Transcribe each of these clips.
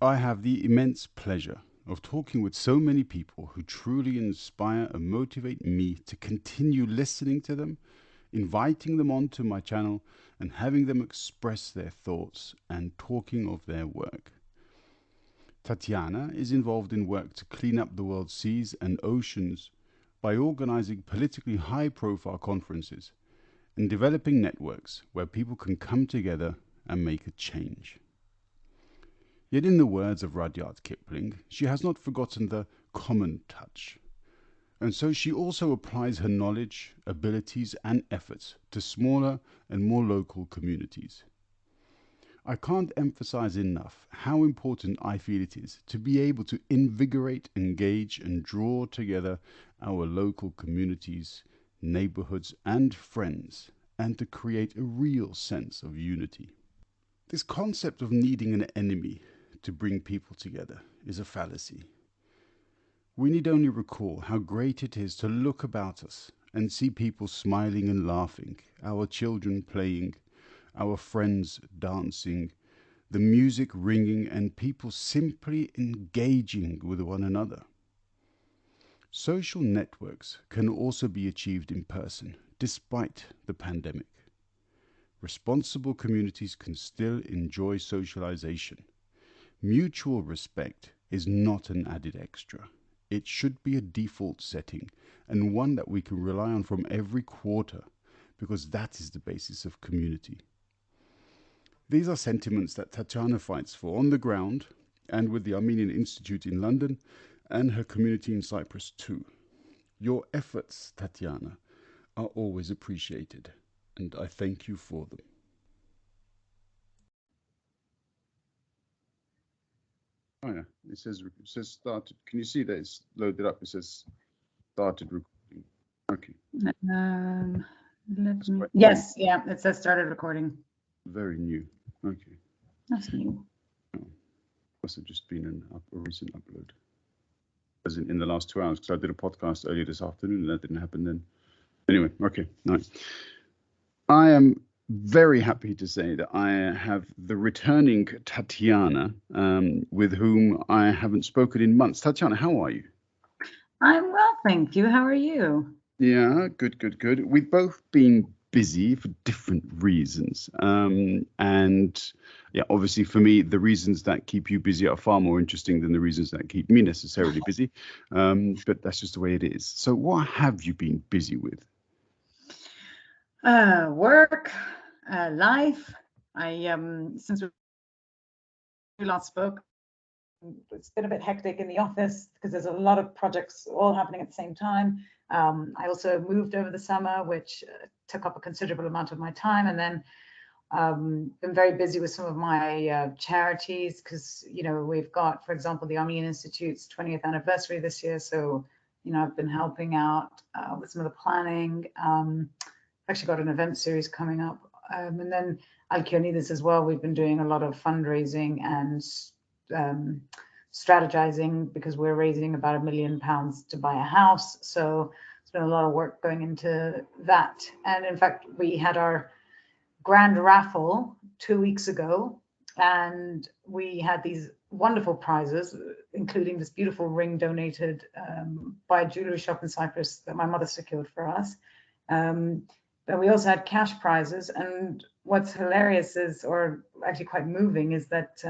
I have the immense pleasure of talking with so many people who truly inspire and motivate me to continue listening to them, inviting them onto my channel, and having them express their thoughts and talking of their work. Tatiana is involved in work to clean up the world's seas and oceans by organizing politically high-profile conferences and developing networks where people can come together and make a change. Yet in the words of Rudyard Kipling, she has not forgotten the common touch. And so she also applies her knowledge, abilities and efforts to smaller and more local communities. I can't emphasize enough how important I feel it is to be able to invigorate, engage and draw together our local communities, neighborhoods and friends, and to create a real sense of unity. This concept of needing an enemy to bring people together is a fallacy. We need only recall how great it is to look about us and see people smiling and laughing, our children playing, our friends dancing, the music ringing and people simply engaging with one another. Social networks can also be achieved in person, despite the pandemic. Responsible communities can still enjoy socialization. Mutual respect is not an added extra. It should be a default setting and one that we can rely on from every quarter because that is the basis of community. These are sentiments that Tatiana fights for on the ground and with the Armenian Institute in London and her community in Cyprus too. Your efforts, Tatiana, are always appreciated and I thank you for them. Oh yeah, it says started. Can you see that it's loaded up? It says started recording. Okay. Yes, yeah, it says started recording. Very new. Okay. That's new. Oh, must have just been a recent upload. As in the last 2 hours, because I did a podcast earlier this afternoon and that didn't happen then. Anyway, okay, nice. I am very happy to say that I have the returning Tatiana, with whom I haven't spoken in months. Tatiana, how are you? I'm well, thank you. How are you? Yeah, good. We've both been busy for different reasons. And yeah, obviously for me, the reasons that keep you busy are far more interesting than the reasons that keep me necessarily busy. But that's just the way it is. So what have you been busy with? Work, life. Since we last spoke, it's been a bit hectic in the office because there's a lot of projects all happening at the same time. I also moved over the summer, which took up a considerable amount of my time, and then been very busy with some of my charities because, you know, we've got, for example, the Armenian Institute's 20th anniversary this year. So, you know, I've been helping out with some of the planning. Actually got an event series coming up. And then Alkionides as well. We've been doing a lot of fundraising and strategizing because we're raising about £1 million to buy a house. So it's been a lot of work going into that. And in fact, we had our grand raffle 2 weeks ago, and we had these wonderful prizes, including this beautiful ring donated by a jewelry shop in Cyprus that my mother secured for us. But we also had cash prizes, and what's hilarious is, or actually quite moving, is that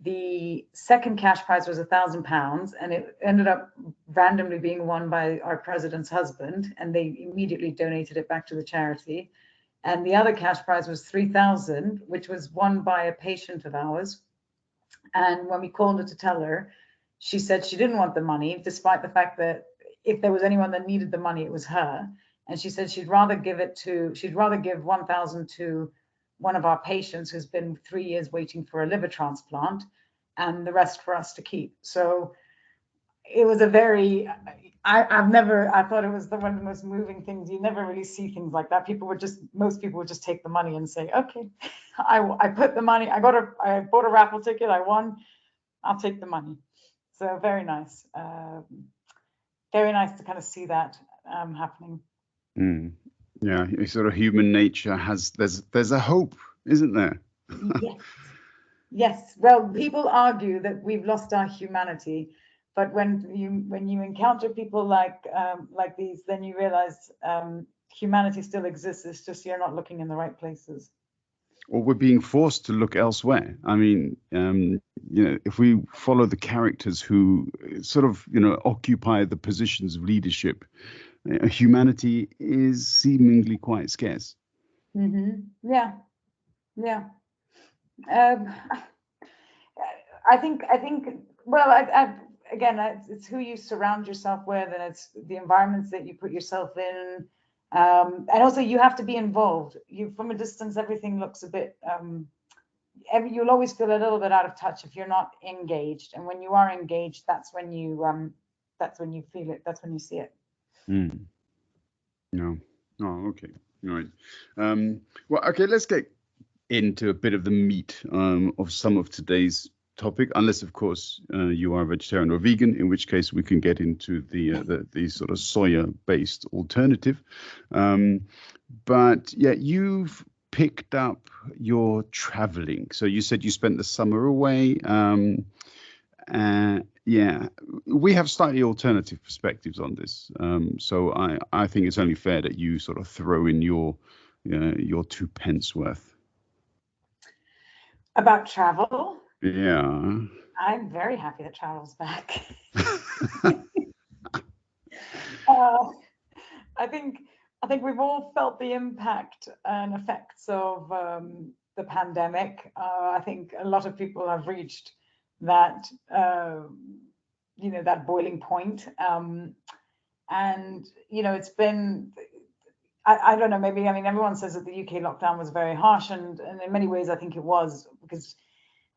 the second cash prize was £1,000, and it ended up randomly being won by our president's husband, and they immediately donated it back to the charity. And the other cash prize was £3,000, which was won by a patient of ours. And when we called her to tell her, she said she didn't want the money, despite the fact that if there was anyone that needed the money, it was her. And she said she'd rather give 1,000 to one of our patients who's been 3 years waiting for a liver transplant, and the rest for us to keep. So it was a very, I thought it was one of the most moving things. You never really see things like that. Most people would just take the money and say, okay, I put the money, I bought a raffle ticket, I won, I'll take the money. So very nice. Very nice to kind of see that happening. Mm. Yeah, sort of human nature there's a hope, isn't there? Yes. Yes. Well, people argue that we've lost our humanity, but when you encounter people like these, then you realize humanity still exists. It's just you're not looking in the right places. Or we're being forced to look elsewhere. I mean, if we follow the characters who sort of, occupy the positions of leadership, humanity is seemingly quite scarce. Yeah. Yeah. Um, I think. Well, again, it's who you surround yourself with, and it's the environments that you put yourself in, and also you have to be involved. You From a distance, everything looks a bit. You'll always feel a little bit out of touch if you're not engaged, and when you are engaged, that's when you feel it. That's when you see it. Mm. No. Oh, okay. All right. Well, okay, let's get into a bit of the meat of some of today's topic, unless, of course, you are a vegetarian or vegan, in which case we can get into the sort of soya-based alternative. But yeah, you've picked up your traveling. So you said you spent the summer away. Yeah, we have slightly alternative perspectives on this. So I think it's only fair that you sort of throw in your 2 pence worth. About travel, Yeah. I'm very happy that travel's back. uh, I think we've all felt the impact and effects of the pandemic. I think a lot of people have reached that that boiling point, and it's been. I don't know. Maybe, I mean, everyone says that the UK lockdown was very harsh, and in many ways, I think it was, because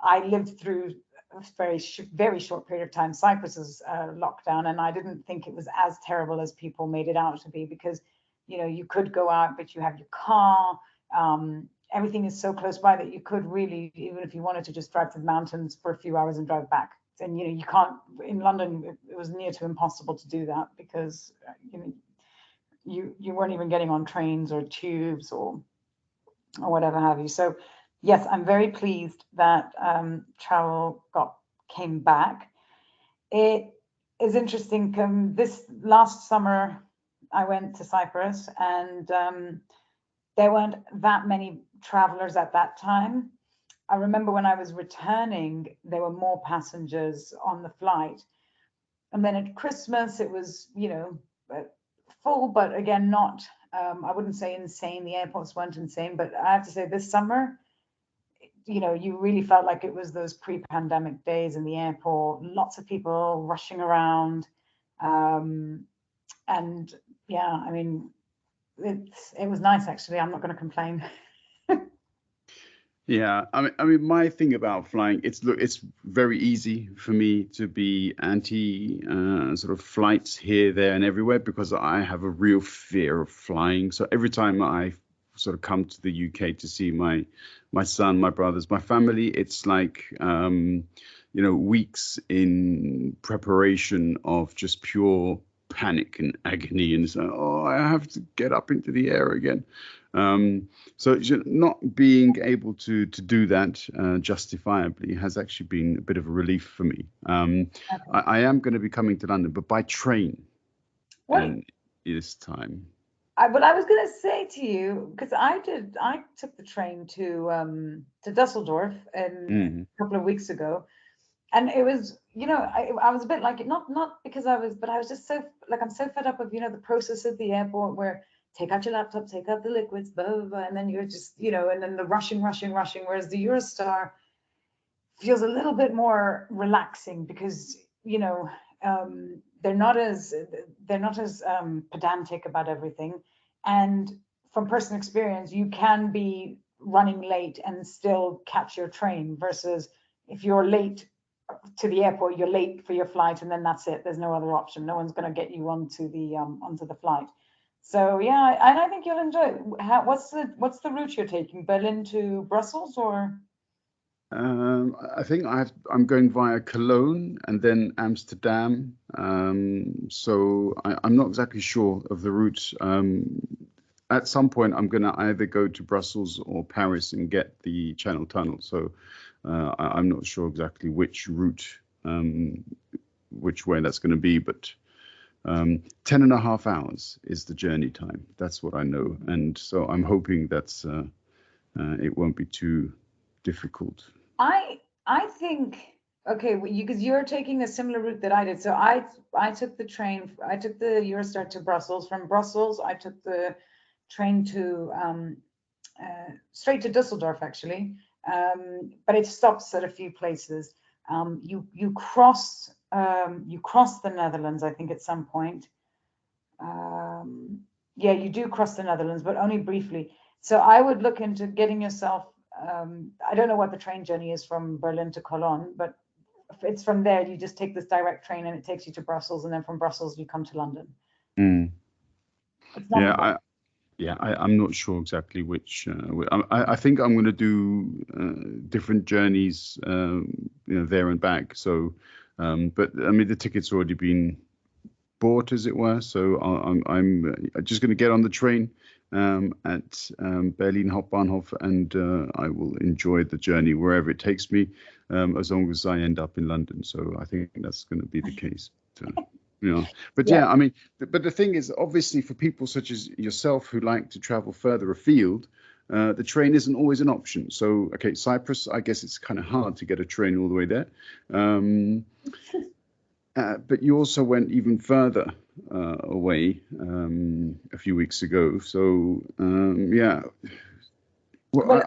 I lived through a very short period of time Cyprus's lockdown, and I didn't think it was as terrible as people made it out to be, because you could go out, but you have your car. Everything is so close by that you could really, even if you wanted to, just drive to the mountains for a few hours and drive back. And you can't in London. It was near to impossible to do that, because you weren't even getting on trains or tubes or whatever have you. So yes, I'm very pleased that travel came back. It is interesting. This last summer, I went to Cyprus, and there weren't that many travelers at that time. I remember when I was returning, there were more passengers on the flight. And then at Christmas, it was, full, but again, not, I wouldn't say insane. The airports weren't insane, but I have to say this summer, you really felt like it was those pre-pandemic days in the airport, lots of people rushing around. And yeah, I mean, it was nice, actually. I'm not going to complain. Yeah, I mean, my thing about flying, it's very easy for me to be anti sort of flights here, there, and everywhere, because I have a real fear of flying. So every time I sort of come to the UK to see my son, my brothers, my family, it's like weeks in preparation of just pure panic and agony, and so, oh, I have to get up into the air again. So not being able to do that justifiably has actually been a bit of a relief for me. Okay. I am going to be coming to London, but by train. What? This time. What I was going to say to you, because I took the train to Dusseldorf a couple of weeks ago, and it was, I was a bit like it, not because but I was just so, like, I'm so fed up of, the process at the airport, where take out your laptop, take out the liquids, blah, blah, blah, and then you're just, and then the rushing, whereas the Eurostar feels a little bit more relaxing, because, they're not as pedantic about everything. And from personal experience, you can be running late and still catch your train, versus if you're late to the airport, you're late for your flight, and then that's it. There's no other option. No one's going to get you onto the flight. So yeah, and I think you'll enjoy it. What's the route you're taking? Berlin to Brussels, or? I think I'm going via Cologne and then Amsterdam. So I'm not exactly sure of the route. At some point, I'm going to either go to Brussels or Paris and get the Channel Tunnel. So I'm not sure exactly which route, which way that's going to be, but 10.5 hours is the journey time. That's what I know. And so I'm hoping that's it won't be too difficult. I think, okay, because you're taking a similar route that I did. So I took the train, I took the Eurostar to Brussels. From Brussels, I took the train to straight to Düsseldorf, actually. But it stops at a few places. You cross the Netherlands, I think, at some point. Yeah, you do cross the Netherlands, but only briefly. So I would look into getting yourself, I don't know what the train journey is from Berlin to Cologne, but if it's from there, you just take this direct train and it takes you to Brussels, and then from Brussels you come to London. It's not I'm not sure exactly which. I think I'm going to do different journeys, there and back. So, but I mean, the ticket's already been bought, as it were. So I'm just going to get on the train at Berlin Hauptbahnhof, and I will enjoy the journey wherever it takes me, as long as I end up in London. So I think that's going to be the case. But yeah, I mean, but the thing is, obviously, for people such as yourself who like to travel further afield, the train isn't always an option. So, okay, Cyprus, I guess it's kind of hard to get a train all the way there. But you also went even further away a few weeks ago. So, yeah. Well,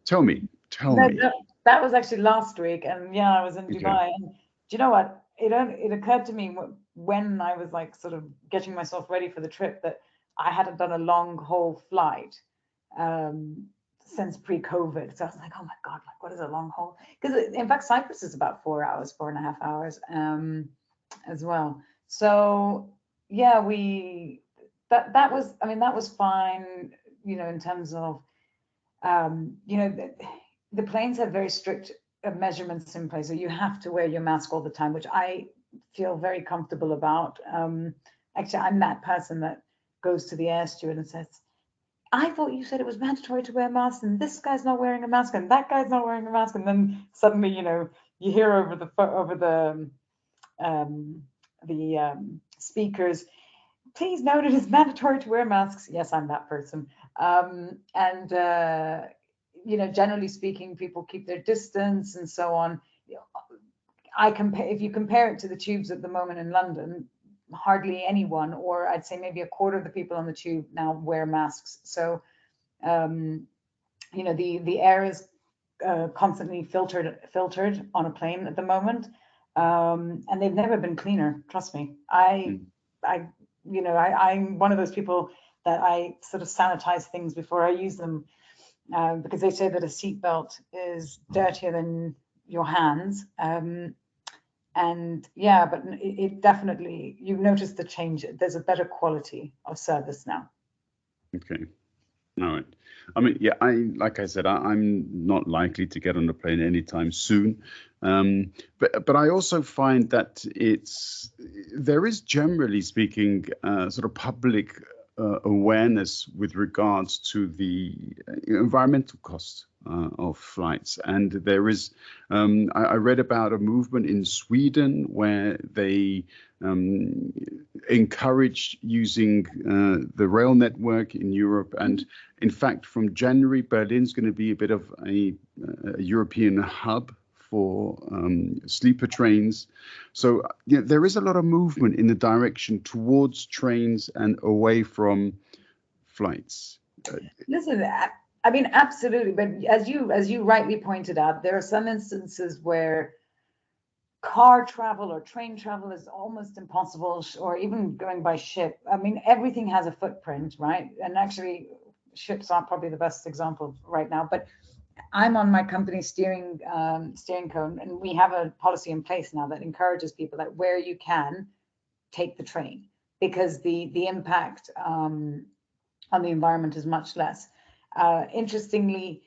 tell me. That was actually last week, and yeah, I was in Dubai. And do you know what? It occurred to me when I was like sort of getting myself ready for the trip that I hadn't done a long haul flight since pre-COVID. So I was like, oh my God, like what is a long haul? Because in fact, Cyprus is about 4 hours, 4.5 hours as well. So yeah, that was fine, in terms of, the planes have very strict measurements in place, so you have to wear your mask all the time, which I feel very comfortable about. Actually, I'm that person that goes to the air steward and says, I thought you said it was mandatory to wear masks, and this guy's not wearing a mask, and that guy's not wearing a mask, and then suddenly, you hear over the speakers, please note it is mandatory to wear masks. Yes, I'm that person. Generally speaking, people keep their distance and so on. If you compare it to the tubes at the moment in London, hardly anyone, or I'd say maybe a quarter of the people on the tube now wear masks. So, the air is constantly filtered on a plane at the moment, and they've never been cleaner. Trust me. I'm one of those people that I sort of sanitize things before I use them, because they say that a seatbelt is dirtier than your hands. But it definitely, you notice the change. There's a better quality of service now. Okay. All right. I mean, yeah, like I said, I'm not likely to get on a plane anytime soon. But I also find that there is, generally speaking, sort of public awareness with regards to the environmental cost of flights. And there is, I read about a movement in Sweden where they encouraged using the rail network in Europe. And in fact, from January, Berlin's going to be a bit of a European hub for sleeper trains. So there is a lot of movement in the direction towards trains and away from flights. Listen, I mean, absolutely. But as you rightly pointed out, there are some instances where car travel or train travel is almost impossible, or even going by ship. I mean, everything has a footprint, right? And actually, ships aren't probably the best example right now, but I'm on my company steering cone, and we have a policy in place now that encourages people that where you can, take the train, because the impact on the environment is much less. Interestingly,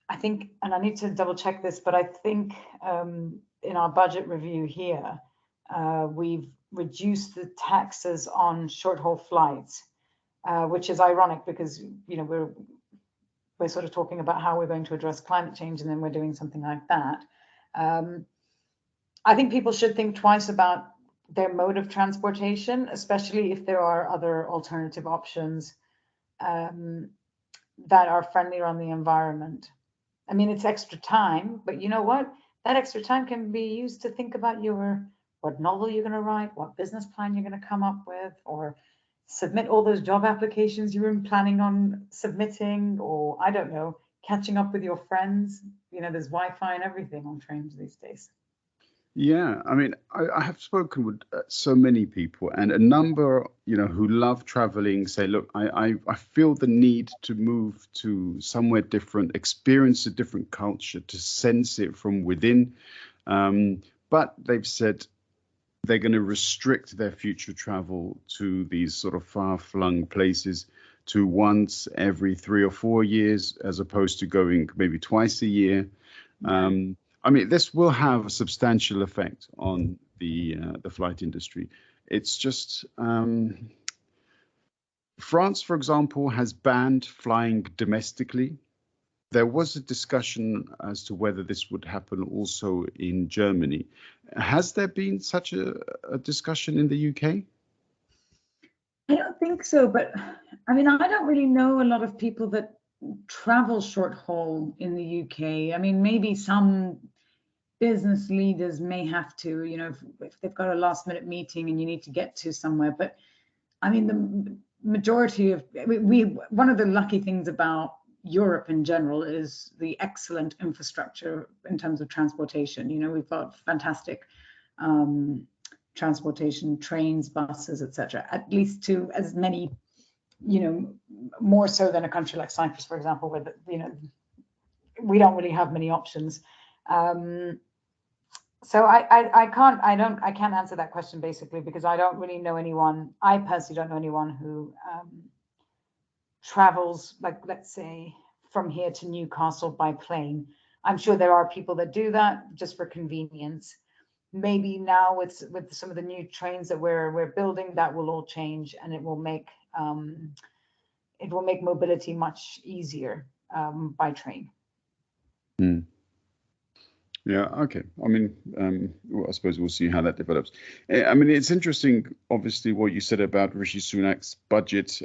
I think, and I need to double check this, but I think in our budget review here, we've reduced the taxes on short haul flights, which is ironic because we're sort of talking about how we're going to address climate change, and then we're doing something like that. I think people should think twice about their mode of transportation, especially if there are other alternative options that are friendlier on the environment. I mean, it's extra time, but you know what? That extra time can be used to think about what novel you're going to write, what business plan you're going to come up with, or submit all those job applications you were planning on submitting, or I don't know, catching up with your friends. There's Wi-Fi and everything on trains these days. Yeah, I mean, I have spoken with so many people, and a number, who love traveling say, look, I feel the need to move to somewhere different, experience a different culture, to sense it from within. But they've said they're going to restrict their future travel to these sort of far-flung places to once every 3 or 4 years, as opposed to going maybe twice a year. I mean, this will have a substantial effect on the flight industry. It's just France, for example, has banned flying domestically. There was a discussion as to whether this would happen also in Germany. Has there been such a discussion in the UK? I don't think so, but I mean, I don't really know a lot of people that travel short haul in the UK. I mean, maybe some business leaders may have to, if they've got a last minute meeting and you need to get to somewhere. But I mean, the majority of one of the lucky things about Europe in general is the excellent infrastructure in terms of transportation. We've got fantastic transportation, trains, buses, etc. At least to as many, more so than a country like Cyprus, for example, where we don't really have many options. So I can't answer that question basically because I don't really know anyone. I personally don't know anyone who travels, like, let's say, from here to Newcastle by plane. I'm sure there are people that do that just for convenience. Maybe now with some of the new trains that we're building, that will all change, and it will make mobility much easier by train. Yeah, okay. I mean, well, I suppose we'll see how that develops. I mean, it's interesting, obviously, what you said about Rishi Sunak's budget.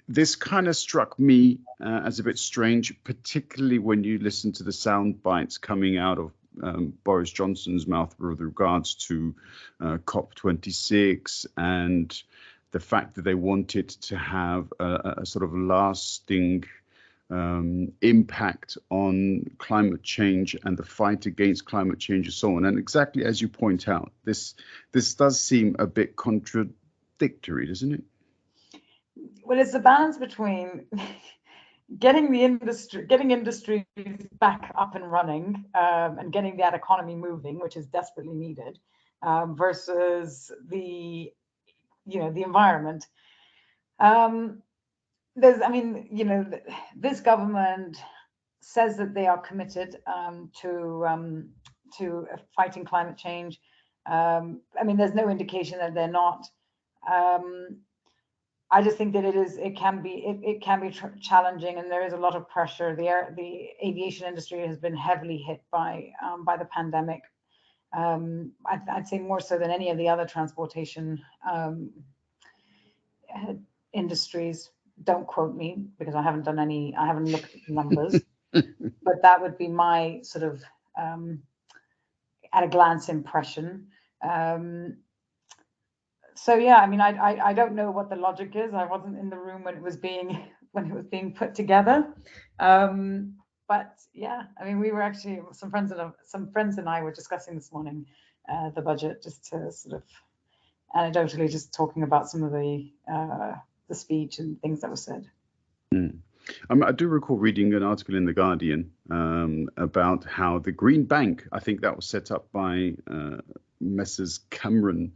This kind of struck me as a bit strange, particularly when you listen to the sound bites coming out of Boris Johnson's mouth with regards to COP26 and the fact that they wanted to have a sort of lasting impact on climate change and the fight against climate change and so on. And exactly as you point out, this does seem a bit contradictory, doesn't it? Well, it's a balance between getting industry back up and running and getting that economy moving, which is desperately needed, versus the environment. This government says that they are committed to fighting climate change. There's no indication that they're not. I just think that it can be challenging, and there is a lot of pressure. The aviation industry has been heavily hit by the pandemic. I'd say more so than any of the other transportation industries. Don't quote me because I haven't looked at the numbers, but that would be my sort of at a glance impression. So yeah, I mean, I don't know what the logic is. I wasn't in the room when it was being put together. But yeah, I mean, we were actually some friends and I were discussing this morning the budget, just to sort of anecdotally just talking about some of the speech and things that were said. I do recall reading an article in The Guardian about how the Green Bank, I think that was set up by Messrs. Cameron,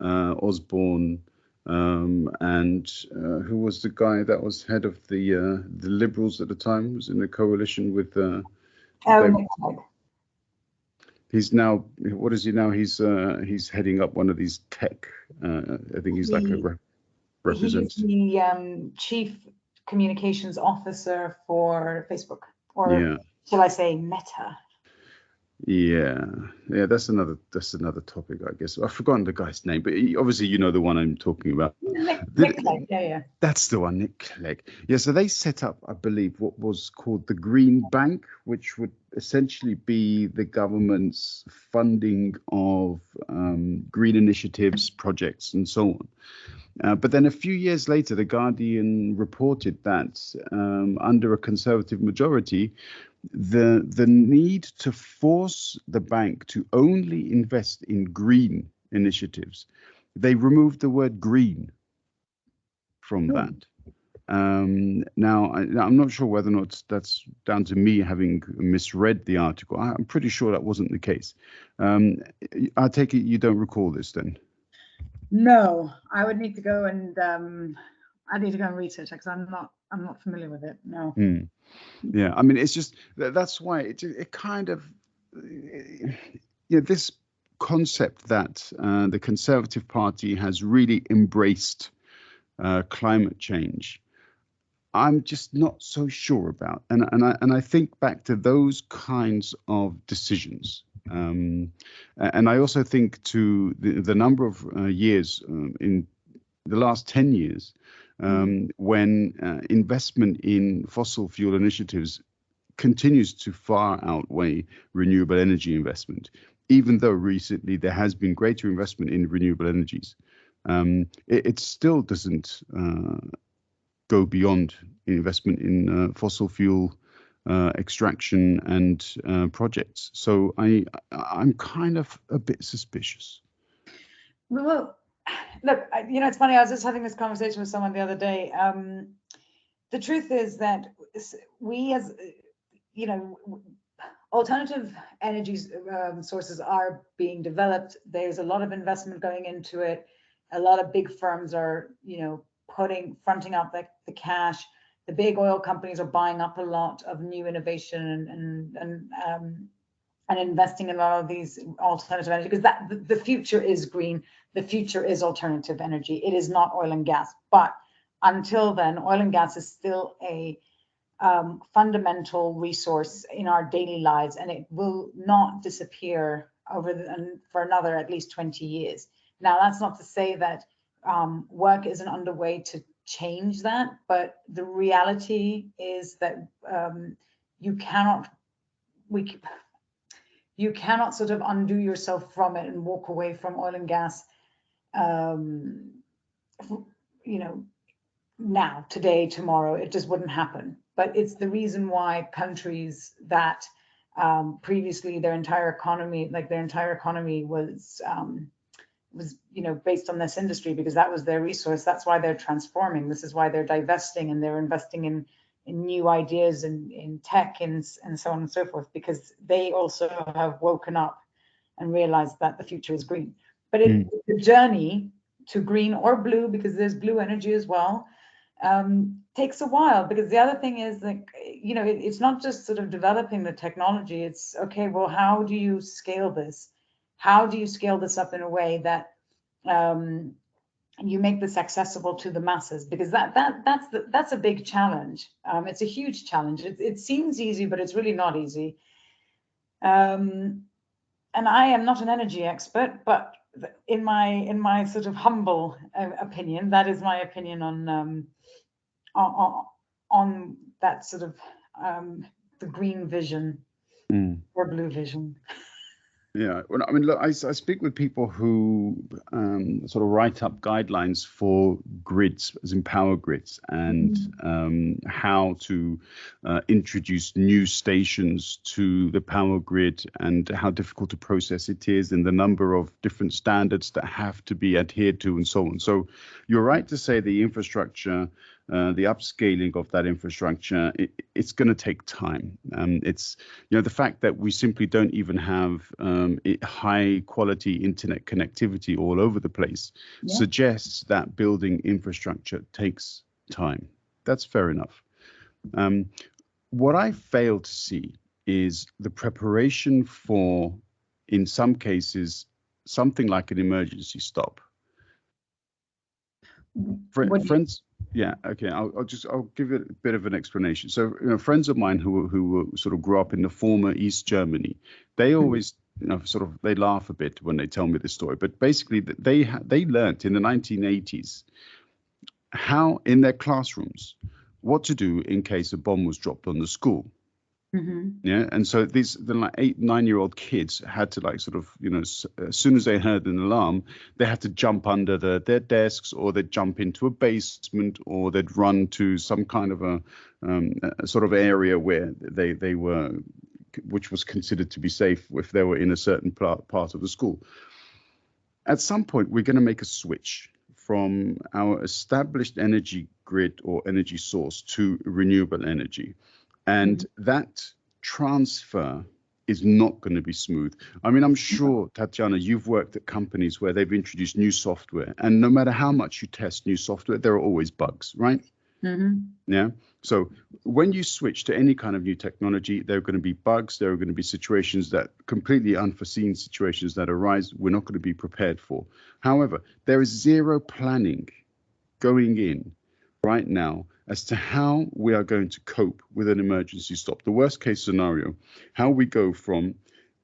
Osborne, and who was the guy that was head of the Liberals at the time, was in a coalition with David. He's now, what is he now? He's heading up one of these tech. I think he's like a representative. He's the chief communications officer for Facebook, or shall I say Meta? Yeah, that's another topic, I guess. I've forgotten the guy's name, but obviously you know the one I'm talking about. Nick Clegg, yeah. That's the one, Nick Clegg. Yeah, so they set up, I believe, what was called the Green Bank, which would essentially be the government's funding of green initiatives, projects, and so on. But then a few years later, The Guardian reported that under a Conservative majority, the need to force the bank to only invest in green initiatives, they removed the word green from that. Now, I'm not sure whether or not that's down to me having misread the article. I'm pretty sure that wasn't the case. I take it you don't recall this then? No, I would need to go and I need to go and research it because I'm not familiar with it. No. Yeah, I mean, it's just that's why it kind of, this concept that the Conservative Party has really embraced climate change, I'm just not so sure about. And I think back to those kinds of decisions. And I also think to the number of years in the last 10 years when investment in fossil fuel initiatives continues to far outweigh renewable energy investment, even though recently there has been greater investment in renewable energies. It still doesn't go beyond investment in fossil fuel extraction and projects. So I'm kind of a bit suspicious. Well, look, it's funny. I was just having this conversation with someone the other day. The truth is that we, as alternative energy sources are being developed. There's a lot of investment going into it. A lot of big firms are, fronting out the cash. The big oil companies are buying up a lot of new innovation and investing in a lot of these alternative energy, because the future is green. The future is alternative energy. It is not oil and gas. But until then, oil and gas is still a fundamental resource in our daily lives, and it will not disappear for another at least 20 years. Now, that's not to say that work isn't underway to change that, but the reality is that you cannot sort of undo yourself from it and walk away from oil and gas, now, today, tomorrow. It just wouldn't happen. But it's the reason why countries that previously their entire economy was based on this industry, because that was their resource. That's why they're transforming. This is why they're divesting, and they're investing in new ideas and in tech and so on and so forth, because they also have woken up and realized that the future is green. But the journey to green or blue, because there's blue energy as well, takes a while. Because the other thing is, it's not just sort of developing the technology. It's okay, well, how do you scale this? How do you scale this up in a way that you make this accessible to the masses? Because that's a big challenge. It's a huge challenge. It seems easy, but it's really not easy. And I am not an energy expert, but in my sort of humble opinion, that is my opinion on that sort of the green vision or blue vision. Yeah, well, I mean, look, I speak with people who sort of write up guidelines for grids, as in power grids, and how to introduce new stations to the power grid, and how difficult a process it is, and the number of different standards that have to be adhered to, and so on. So you're right to say the infrastructure the upscaling of that infrastructure, it's going to take time. It's, the fact that we simply don't even have high quality internet connectivity all over the place suggests that building infrastructure takes time. That's fair enough. What I fail to see is the preparation for, in some cases, something like an emergency stop. Friends, yeah, okay. I'll give it a bit of an explanation. So, friends of mine who sort of grew up in the former East Germany, they always, they laugh a bit when they tell me this story. But basically, they learnt in the 1980s how in their classrooms what to do in case a bomb was dropped on the school. Yeah, and so the 8, 9-year-old kids had to as soon as they heard an alarm, they had to jump under their desks, or they'd jump into a basement, or they'd run to some kind of a sort of area where they were, which was considered to be safe if they were in a certain part of the school. At some point, we're going to make a switch from our established energy grid or energy source to renewable energy. And that transfer is not going to be smooth. I mean, I'm sure, Tatiana, you've worked at companies where they've introduced new software, and no matter how much you test new software, there are always bugs, right? Yeah. So when you switch to any kind of new technology, there are going to be bugs. There are going to be situations that completely unforeseen situations that arise we're not going to be prepared for. However, there is zero planning going in right now as to how we are going to cope with an emergency stop. The worst case scenario, how we go from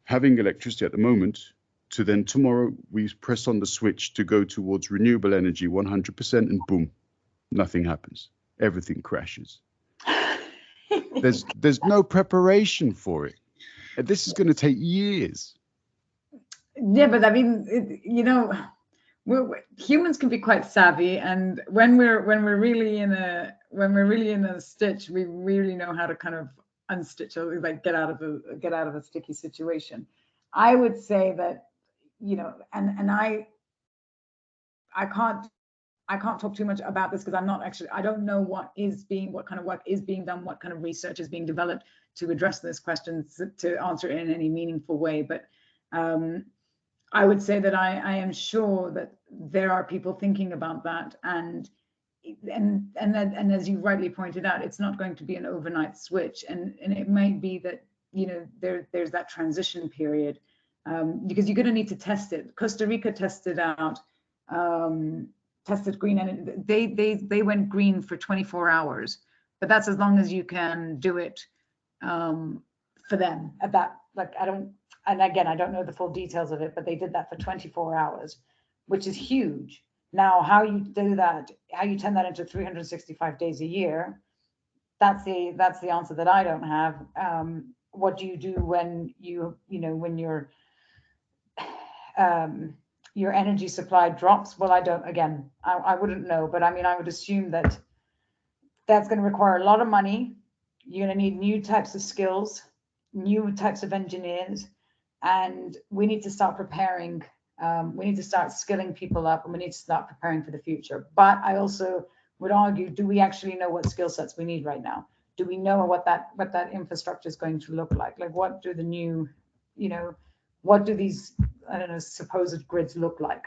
having electricity at the moment to then tomorrow we press on the switch to go towards renewable energy 100%, and boom, nothing happens. Everything crashes. There's no preparation for it. And this is going to take years. Yeah, but I mean, humans can be quite savvy, and when we're really in a stitch, we really know how to kind of unstitch, or get out of a sticky situation. I would say that, and I can't talk too much about this because I don't know what kind of work is being done, what kind of research is being developed to address this question, to answer it in any meaningful way. But I would say that I am sure that there are people thinking about that, and as you rightly pointed out, it's not going to be an overnight switch, and it might be that there's that transition period, because you're going to need to test it. Costa Rica tested green energy. They went green for 24 hours, but that's as long as you can do it for them at that. And again, I don't know the full details of it, but they did that for 24 hours, which is huge. Now, how you do that, how you turn that into 365 days a year, that's the answer that I don't have. What do you do when when your energy supply drops? Well, I wouldn't know, but I mean, I would assume that that's going to require a lot of money. You're going to need new types of skills, new types of engineers, and we need to start preparing. We need to start skilling people up, and we need to start preparing for the future. But I also would argue, do we actually know what skill sets we need right now? Do we know what that infrastructure is going to look like? Like, what do the new, what do these, supposed grids look like?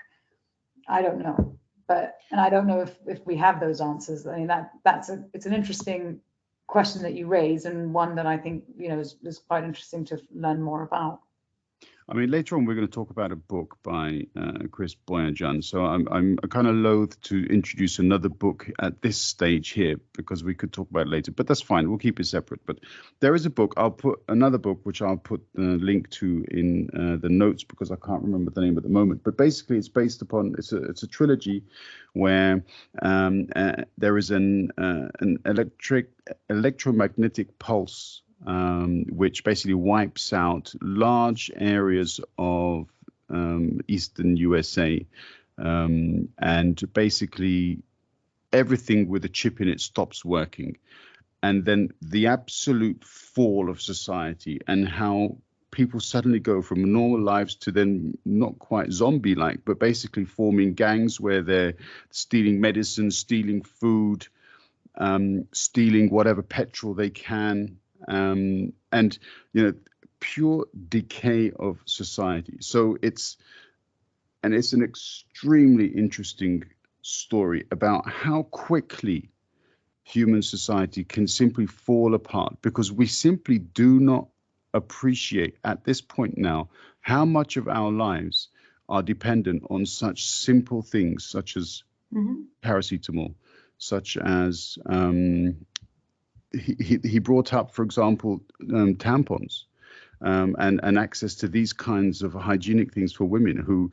I don't know, and I don't know if we have those answers. I mean, it's an interesting question that you raise, and one that I think is quite interesting to learn more about. I mean, later on, we're going to talk about a book by Chris Boyajan. So I'm kind of loath to introduce another book at this stage here, because we could talk about it later. But that's fine. We'll keep it separate. But there is a book. I'll put another book, which I'll put the link to in the notes, because I can't remember the name at the moment. But basically, it's based upon, it's a trilogy where there is an electromagnetic pulse, which basically wipes out large areas of eastern USA, and basically everything with a chip in it stops working. And then the absolute fall of society, and how people suddenly go from normal lives to then not quite zombie-like, but basically forming gangs where they're stealing medicine, stealing food, stealing whatever petrol they can, and pure decay of society. So it's an extremely interesting story about how quickly human society can simply fall apart, because we simply do not appreciate at this point now how much of our lives are dependent on such simple things, such as paracetamol, such as he brought up, for example, tampons. And access to these kinds of hygienic things for women who,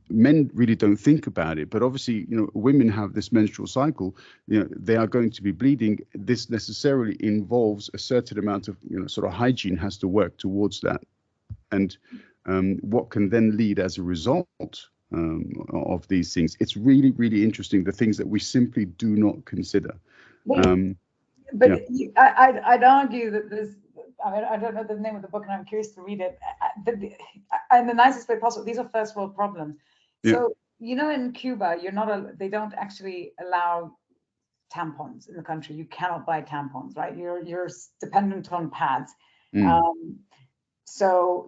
men really don't think about it. But obviously, women have this menstrual cycle, they are going to be bleeding. This necessarily involves a certain amount of, sort of hygiene has to work towards that. And what can then lead as a result of these things. It's really, really interesting, the things that we simply do not consider. But I'd argue that there's, I mean, I don't know the name of the book and I'm curious to read it. In the nicest way possible, these are first world problems. So, in Cuba, they don't actually allow tampons in the country. You cannot buy tampons, right? You're dependent on pads. So,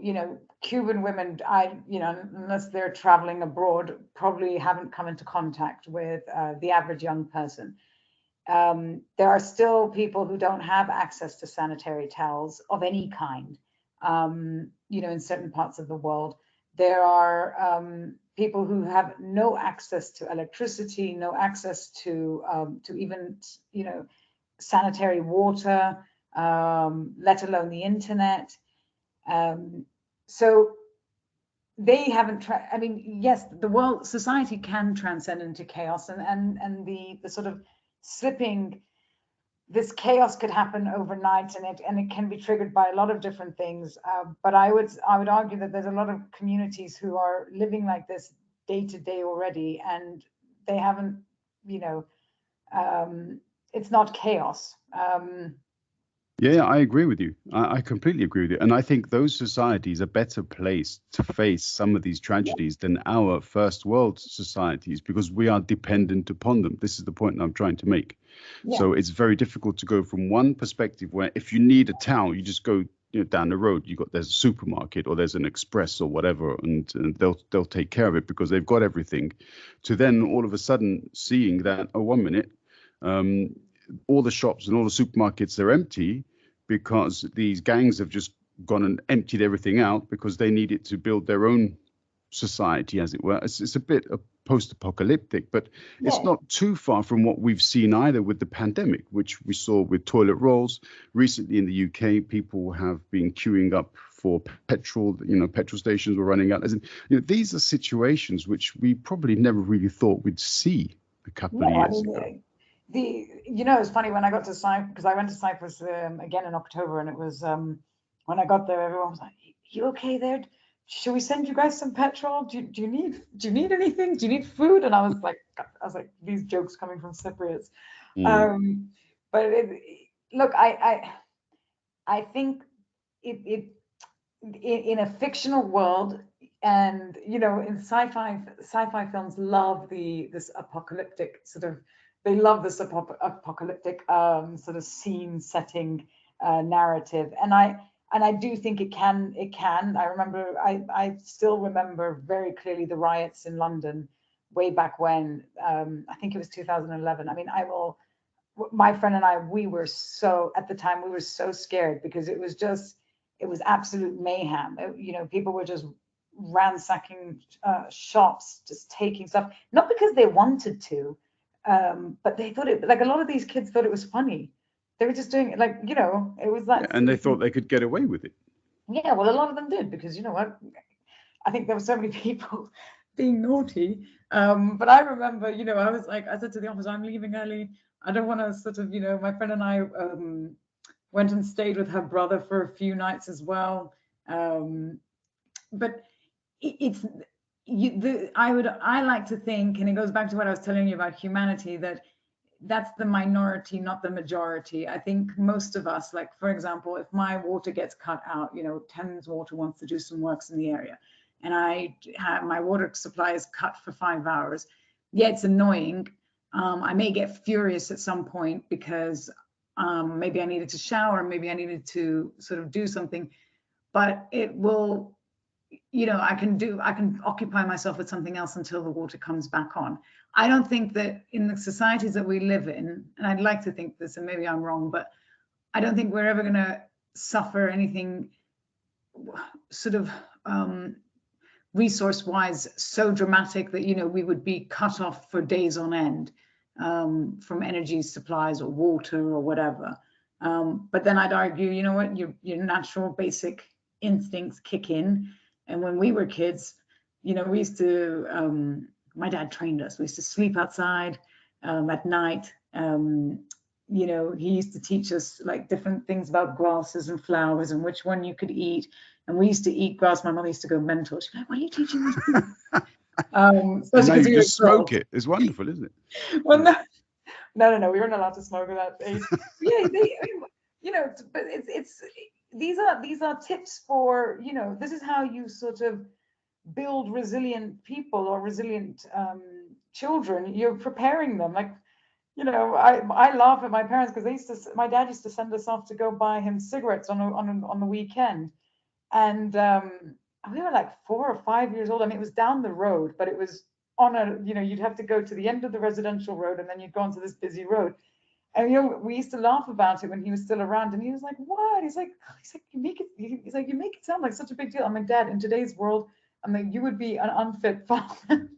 Cuban women, unless they're traveling abroad, probably haven't come into contact with the average young person. There are still people who don't have access to sanitary towels of any kind, in certain parts of the world. There are people who have no access to electricity, no access to even, sanitary water, let alone the internet. So they haven't, yes, society can transcend into chaos, and the sort of slipping, this chaos could happen overnight, and it can be triggered by a lot of different things. But I would argue that there's a lot of communities who are living like this day to day already, and they haven't, it's not chaos. Yeah, I agree with you. I completely agree with you. And I think those societies are better placed to face some of these tragedies than our first world societies, because we are dependent upon them. This is the point I'm trying to make. Yeah. So it's very difficult to go from one perspective where if you need a towel, you just go down the road, there's a supermarket or there's an express or whatever, and they'll take care of it because they've got everything, to then all of a sudden seeing that, oh, 1 minute, all the shops and all the supermarkets are empty because these gangs have just gone and emptied everything out because they need it to build their own society, as it were. It's a bit post-apocalyptic, but it's not too far from what we've seen either with the pandemic, which we saw with toilet rolls. Recently in the UK, people have been queuing up for petrol. Petrol stations were running out. These are situations which we probably never really thought we'd see a couple of years ago. It's funny, when I got to Cyprus, because I went to Cyprus again in October, and it was when I got there, everyone was like, "You okay there? Should we send you guys some petrol? Do you need anything? Do you need food?" And I was like, these jokes coming from Cypriots. But look, I think it in a fictional world, and in sci-fi films love this apocalyptic sort of. They love this apocalyptic sort of scene setting narrative, and I do think it can. I remember. I still remember very clearly the riots in London way back when. I think it was 2011. My friend and I, at the time we were so scared, because it was absolute mayhem. People were just ransacking shops, just taking stuff, not because they wanted to. But they thought it, like, a lot of these kids thought it was funny. They were just doing it, like, it was like, and they thought they could get away with it. Yeah, well, a lot of them did, because I think there were so many people being naughty. But I remember, I said to the office, I'm leaving early. I don't want to sort of, my friend and I went and stayed with her brother for a few nights as well. But I like to think, and it goes back to what I was telling you about humanity, that's the minority, not the majority. I think most of us, like, for example, if my water gets cut out, Thames Water wants to do some works in the area, and my water supply is cut for 5 hours. Yeah, it's annoying, I may get furious at some point because maybe I needed to shower, maybe I needed to sort of do something, but it will, you know, I can occupy myself with something else until the water comes back on. I don't think that in the societies that we live in, and I'd like to think this, and maybe I'm wrong, but I don't think we're ever going to suffer anything sort of resource-wise so dramatic that, you know, we would be cut off for days on end from energy supplies or water or whatever. But then I'd argue, you know what, your natural basic instincts kick in. And when we were kids, you know, we used to, my dad trained us, we used to sleep outside at night. You know, he used to teach us like different things about grasses and flowers and which one you could eat. And we used to eat grass. My mother used to go mental. She'd be like, what are you teaching these kids? And now you just smoke it. It's wonderful, isn't it? Well, no, we weren't allowed to smoke at that age. Yeah, you know, but these are tips for, you know, this is how you sort of build resilient people or resilient children. You're preparing them. Like, you know, I laugh at my parents because my dad used to send us off to go buy him cigarettes on the weekend, and we were like 4 or 5 years old. I mean, it was down the road, but it was on a, you know, you'd have to go to the end of the residential road and then you'd go onto this busy road. And, you know, we used to laugh about it when he was still around, and he was like, what? He's like, you make it sound like such a big deal. I'm like, Dad, in today's world, I'm like, you would be an unfit father.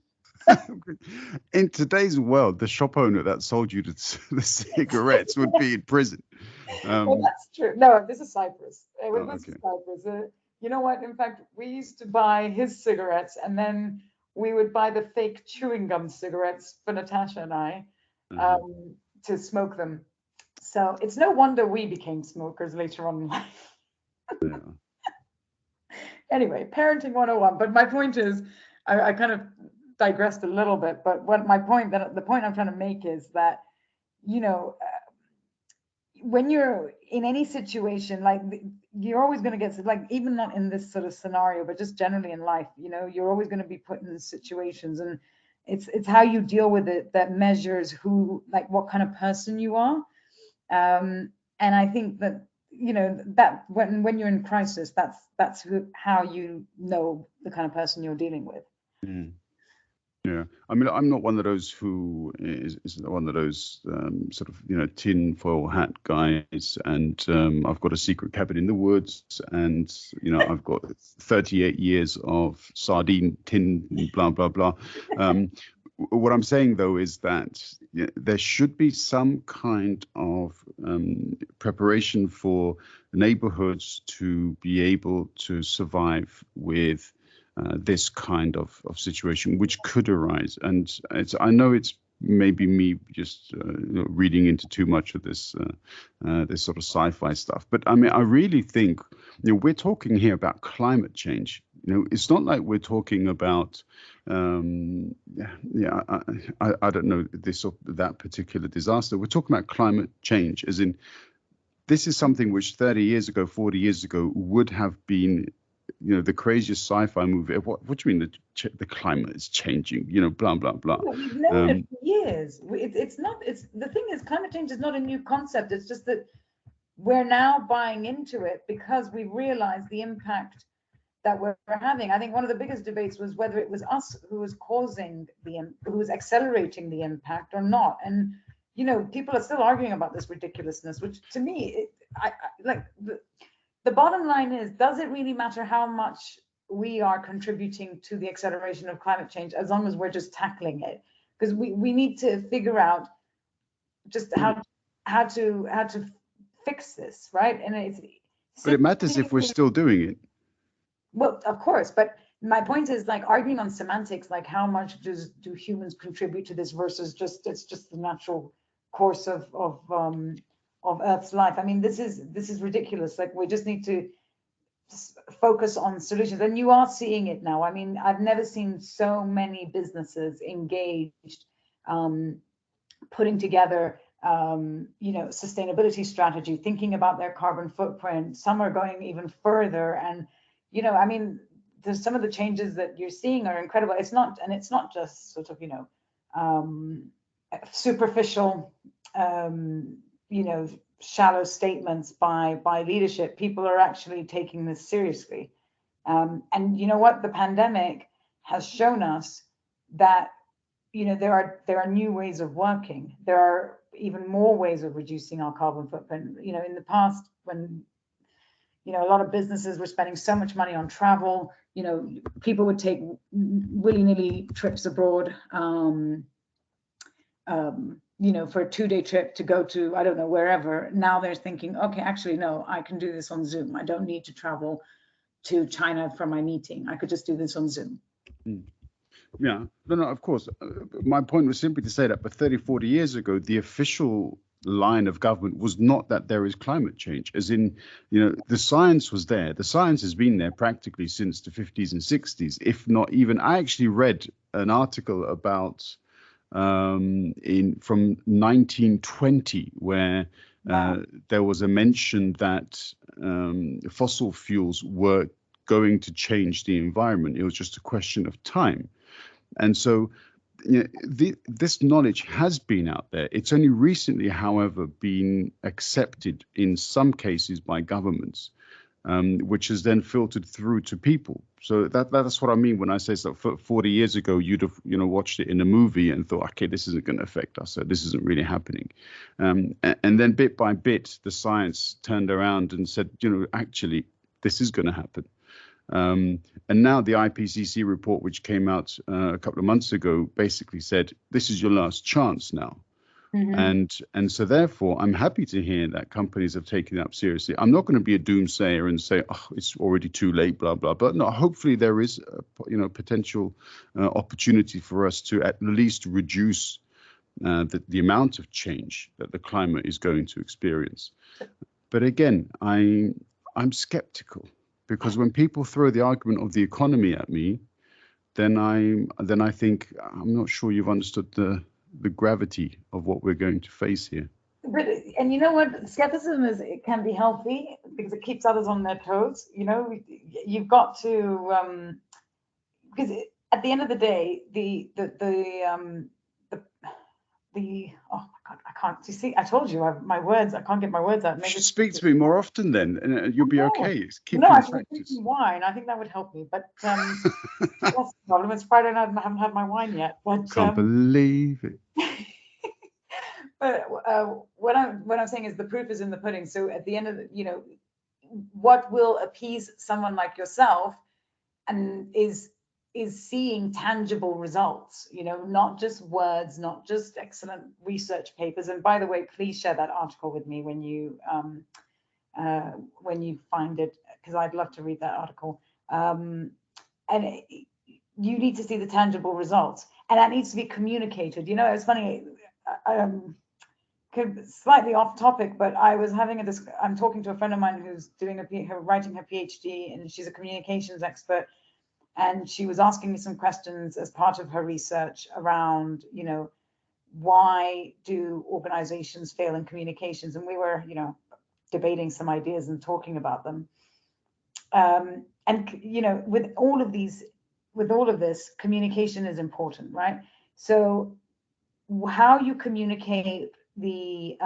In today's world, the shop owner that sold you the cigarettes would be in prison. Well, that's true. No, this is Cyprus. Okay. Cyprus. You know what? In fact, we used to buy his cigarettes, and then we would buy the fake chewing gum cigarettes for Natasha and I to smoke them. So it's no wonder we became smokers later on in life. Yeah. Anyway, parenting 101. But my point is, I kind of digressed a little bit, but the point I'm trying to make is that, you know, when you're in any situation, like, you're always going to get, like, even not in this sort of scenario, but just generally in life, you know, you're always going to be put in situations, and it's how you deal with it that measures what kind of person you are. And I think that, you know, that when you're in crisis, that's how you know the kind of person you're dealing with. Mm. Yeah, I mean, I'm not one of those who is one of those sort of, you know, tin foil hat guys, and I've got a secret cabin in the woods, and, you know, I've got 38 years of sardine tin, blah blah blah. What I'm saying though is that there should be some kind of preparation for neighborhoods to be able to survive with this kind of situation which could arise. And I know it's maybe me just reading into too much of this this sort of sci-fi stuff, but I mean, I really think, you know, we're talking here about climate change. You know, it's not like we're talking about I don't know, this or that particular disaster. We're talking about climate change, as in this is something which 30 years ago, 40 years ago would have been, you know, the craziest sci-fi movie. What do you mean the climate is changing? You know, blah blah blah. We've known it for years. It's not. It's the thing is, climate change is not a new concept. It's just that we're now buying into it because we realize the impact that we're having. I think one of the biggest debates was whether it was us who was who was accelerating the impact or not. And, you know, people are still arguing about this ridiculousness, which to me, the bottom line is, does it really matter how much we are contributing to the acceleration of climate change, as long as we're just tackling it? Because we need to figure out just how to fix this, right? And but it matters if we're still doing it. Well, of course, but my point is, like, arguing on semantics, like how much do humans contribute to this versus it's just the natural course of Earth's life. I mean, this is ridiculous. Like, we just need to focus on solutions, and you are seeing it now. I mean, I've never seen so many businesses engaged, putting together you know, sustainability strategy, thinking about their carbon footprint. Some are going even further, and, you know, I mean, there's some of the changes that you're seeing are incredible. It's not just sort of, you know, superficial, shallow statements by leadership. People are actually taking this seriously. And you know what? The pandemic has shown us that there are new ways of working. There are even more ways of reducing our carbon footprint. In the past, when a lot of businesses were spending so much money on travel, people would take willy-nilly trips abroad, for a 2-day trip to go to, I don't know, wherever. Now they're thinking, okay, actually, no, I can do this on Zoom. I don't need to travel to China for my meeting. I could just do this on Zoom. Yeah, no, of course. My point was simply to say that, but 30, 40 years ago, the official line of government was not that there is climate change, as in, the science was there. The science has been there practically since the 50s and 60s, if not even. I actually read an article about from 1920 where there was a mention that fossil fuels were going to change the environment. It was just a question of time. And so this knowledge has been out there. It's only recently, however, been accepted in some cases by governments, which has then filtered through to people. So that's what I mean when I say so. 40 years ago, you'd have watched it in a movie and thought, okay, this isn't going to affect us. So this isn't really happening. And then bit by bit, the science turned around and said, actually, this is going to happen. And now the IPCC report, which came out a couple of months ago, basically said, this is your last chance now. Mm-hmm. And so therefore, I'm happy to hear that companies have taken it up seriously. I'm not going to be a doomsayer and say, oh, it's already too late, blah, blah. But no, hopefully there is a potential opportunity for us to at least reduce the amount of change that the climate is going to experience. But again, I'm skeptical. Because when people throw the argument of the economy at me, then I think I'm not sure you've understood the gravity of what we're going to face here. And you know what? Skepticism it can be healthy because it keeps others on their toes. You've got to because at the end of the day, oh my God, I can't. You see, I told you my words. I can't get my words out. You should speak to me more often, then, and you'll be okay. Keep I should be drinking wine. I think that would help me. But that's the problem. It's Friday night and I haven't had my wine yet. But can't believe it. But what I'm saying is the proof is in the pudding. So at the end of what will appease someone like yourself, and is seeing tangible results, not just words, not just excellent research papers. And by the way, please share that article with me when you find it, because I'd love to read that article. And you need to see the tangible results, and that needs to be communicated. It's funny, slightly off topic, but I was I'm talking to a friend of mine who's writing her PhD, and she's a communications expert. And she was asking me some questions as part of her research around, why do organizations fail in communications? And we were, debating some ideas and talking about them. And, with all of this, communication is important, right? So how you communicate the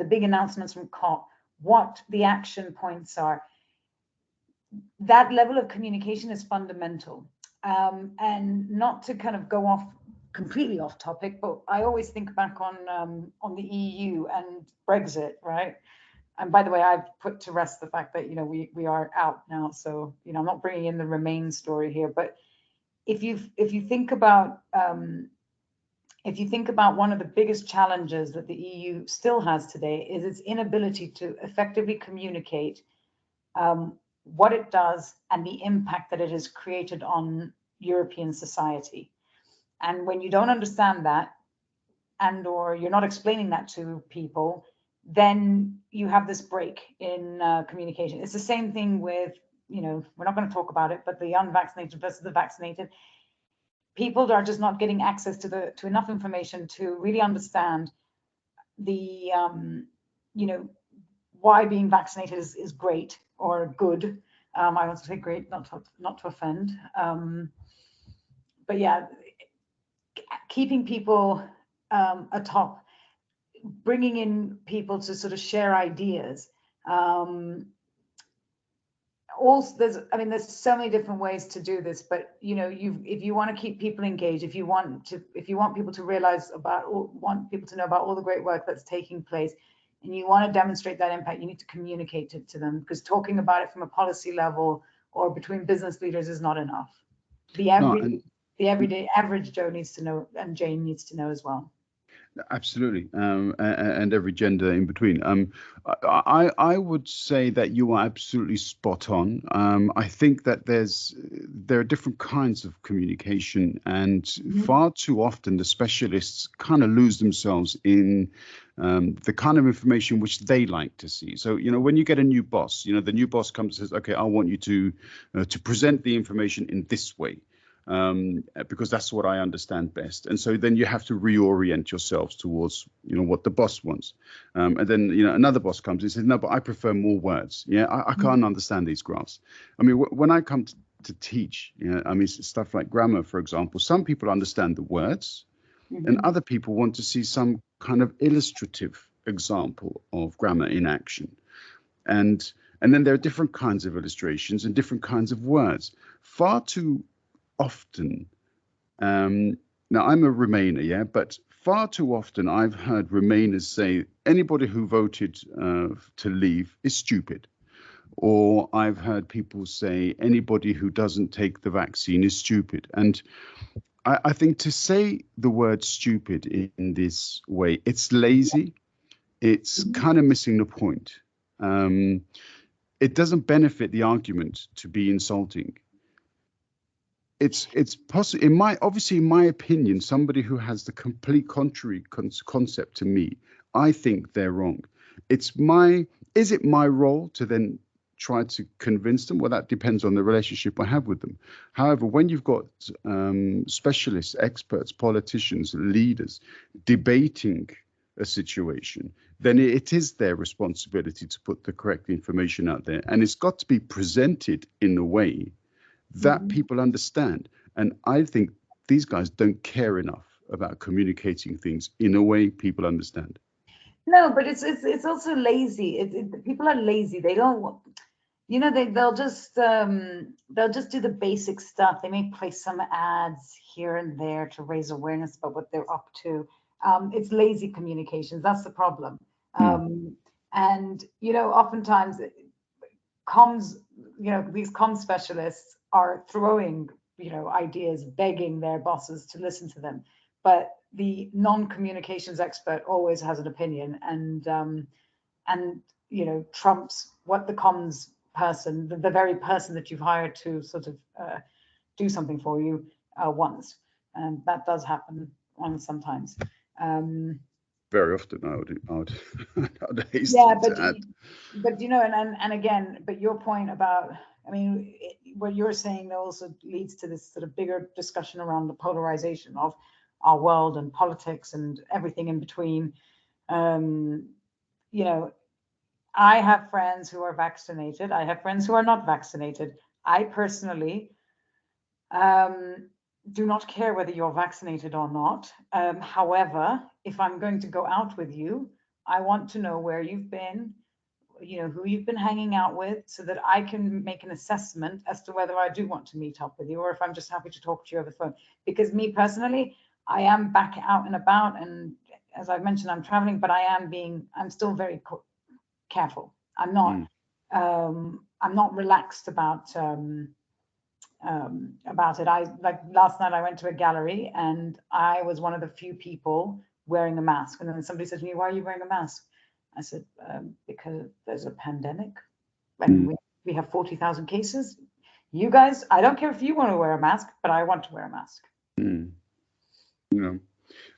big announcements from COP, what the action points are, that level of communication is fundamental. And not to kind of go completely off topic, but I always think back on the EU and Brexit, right? And by the way, I've put to rest the fact that we are out now, so I'm not bringing in the Remain story here. But if you think about one of the biggest challenges that the EU still has today is its inability to effectively communicate what it does and the impact that it has created on European society. And when you don't understand that, or you're not explaining that to people, then you have this break in communication. It's the same thing with, we're not going to talk about it, but the unvaccinated versus the vaccinated. People are just not getting access to enough information to really understand the, why being vaccinated is great or good. I want to say great, not to offend. But yeah, keeping people atop, bringing in people to sort of share ideas. Also, there's so many different ways to do this, but if you want to keep people engaged, if you want people to realize want people to know about all the great work that's taking place, and you want to demonstrate that impact, you need to communicate it to them, because talking about it from a policy level or between business leaders is not enough. The everyday average Joe needs to know, and Jane needs to know as well. Absolutely, and every gender in between. I would say that you are absolutely spot on. I think that there are different kinds of communication, and far too often the specialists kind of lose themselves in the kind of information which they like to see. So when you get a new boss, the new boss comes and says, "Okay, I want you to present the information in this way." Because that's what I understand best. And so then you have to reorient yourselves towards, what the boss wants. And then, another boss comes and says, "No, but I prefer more words. Yeah, I can't understand these graphs." I mean, when I come to teach, stuff like grammar, for example, some people understand the words and other people want to see some kind of illustrative example of grammar in action. And then there are different kinds of illustrations and different kinds of words. Far too often, now I'm a Remainer, but far too often I've heard Remainers say anybody who voted to leave is stupid, or I've heard people say anybody who doesn't take the vaccine is stupid. And I think to say the word stupid in this way, it's lazy. It's kind of missing the point. It doesn't benefit the argument to be insulting. It's possible, in my opinion, somebody who has the complete contrary concept to me, I think they're wrong. Is it my role to then try to convince them? Well, that depends on the relationship I have with them. However, when you've got specialists, experts, politicians, leaders debating a situation, then it is their responsibility to put the correct information out there, and it's got to be presented in a way that people understand. And I think these guys don't care enough about communicating things in a way people understand. No, but it's also lazy. People are lazy. They don't, they'll just do the basic stuff. They may place some ads here and there to raise awareness about what they're up to. It's lazy communications. That's the problem. And oftentimes comms, these comms specialists are throwing, ideas, begging their bosses to listen to them. But the non-communications expert always has an opinion, and trumps what the comms person, the very person that you've hired to sort of do something for you, wants. And that does happen sometimes. Very often, I would hasten to add. But and again, but your point about, what you're saying also leads to this sort of bigger discussion around the polarization of our world and politics and everything in between. I have friends who are vaccinated. I have friends who are not vaccinated. I personally do not care whether you're vaccinated or not. However, if I'm going to go out with you, I want to know where you've been, who you've been hanging out with, so that I can make an assessment as to whether I do want to meet up with you, or if I'm just happy to talk to you over the phone. Because me personally, I am back out and about, and as I mentioned, I'm traveling, but I'm still very careful. I'm not relaxed about it. Like last night I went to a gallery and I was one of the few people wearing a mask, and then somebody said to me, "Why are you wearing a mask?" I said, "Because there's a pandemic and we have 40,000 cases. You guys, I don't care if you want to wear a mask, but I want to wear a mask."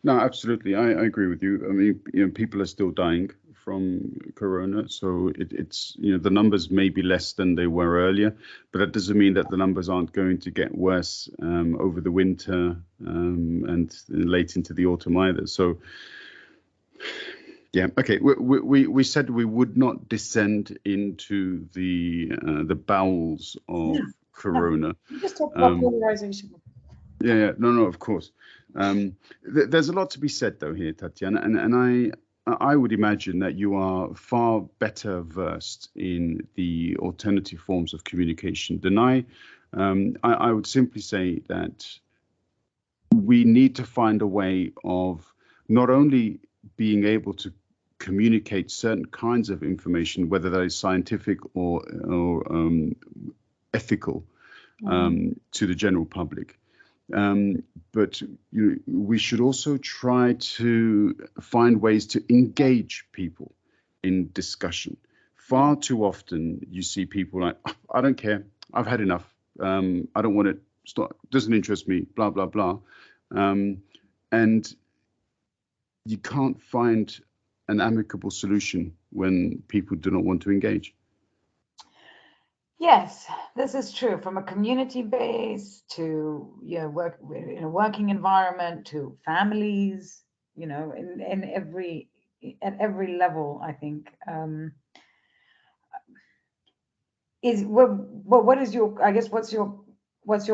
No, absolutely. I agree with you. I mean, people are still dying from corona, so it's the numbers may be less than they were earlier, but that doesn't mean that the numbers aren't going to get worse over the winter and late into the autumn either. So yeah, okay. We said we would not descend into the bowels of corona. You just talk about polarization. Yeah, no, of course. There's a lot to be said, though, here, Tatiana, and I would imagine that you are far better versed in the alternative forms of communication than I. I would simply say that we need to find a way of not only being able to communicate certain kinds of information, whether that is scientific or ethical, to the general public. But we should also try to find ways to engage people in discussion. Far too often you see people like, I don't care, I've had enough, I don't want it, doesn't interest me, blah, blah, blah. And you can't find an amicable solution when people do not want to engage. Yes, this is true. From a community base to work in a working environment to families, in at every level, I think. What is your, I guess, what's your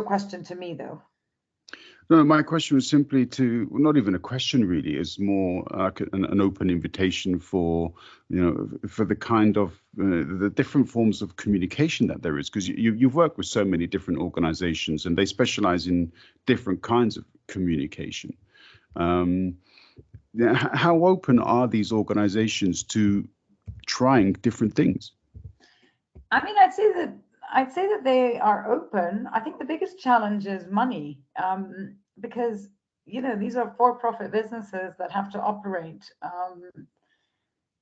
question to me though? No, my question was simply not even a question really, it's more like an open invitation for, for the kind of, the different forms of communication that there is, because you've worked with so many different organizations and they specialize in different kinds of communication. How open are these organizations to trying different things? I mean, I'd say that they are open. I think the biggest challenge is money, because these are for-profit businesses that have to operate,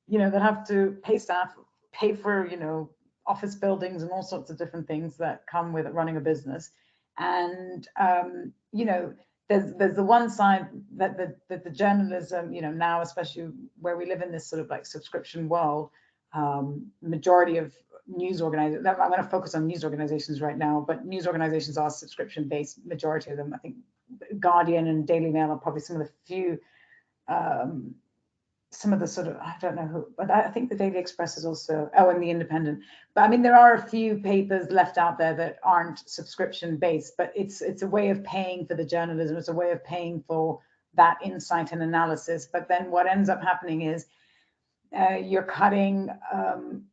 that have to pay staff, pay for office buildings and all sorts of different things that come with running a business. And there's the one side that the journalism, now especially where we live in this sort of like subscription world, majority of news organizations, I'm going to focus on news organizations right now, but news organizations are subscription based, majority of them. I think Guardian and Daily Mail are probably some of the few, some of the sort of, I don't know who, but I think the Daily Express is also, and the Independent. But I mean, there are a few papers left out there that aren't subscription based, but it's a way of paying for the journalism. It's a way of paying for that insight and analysis. But then what ends up happening is you're cutting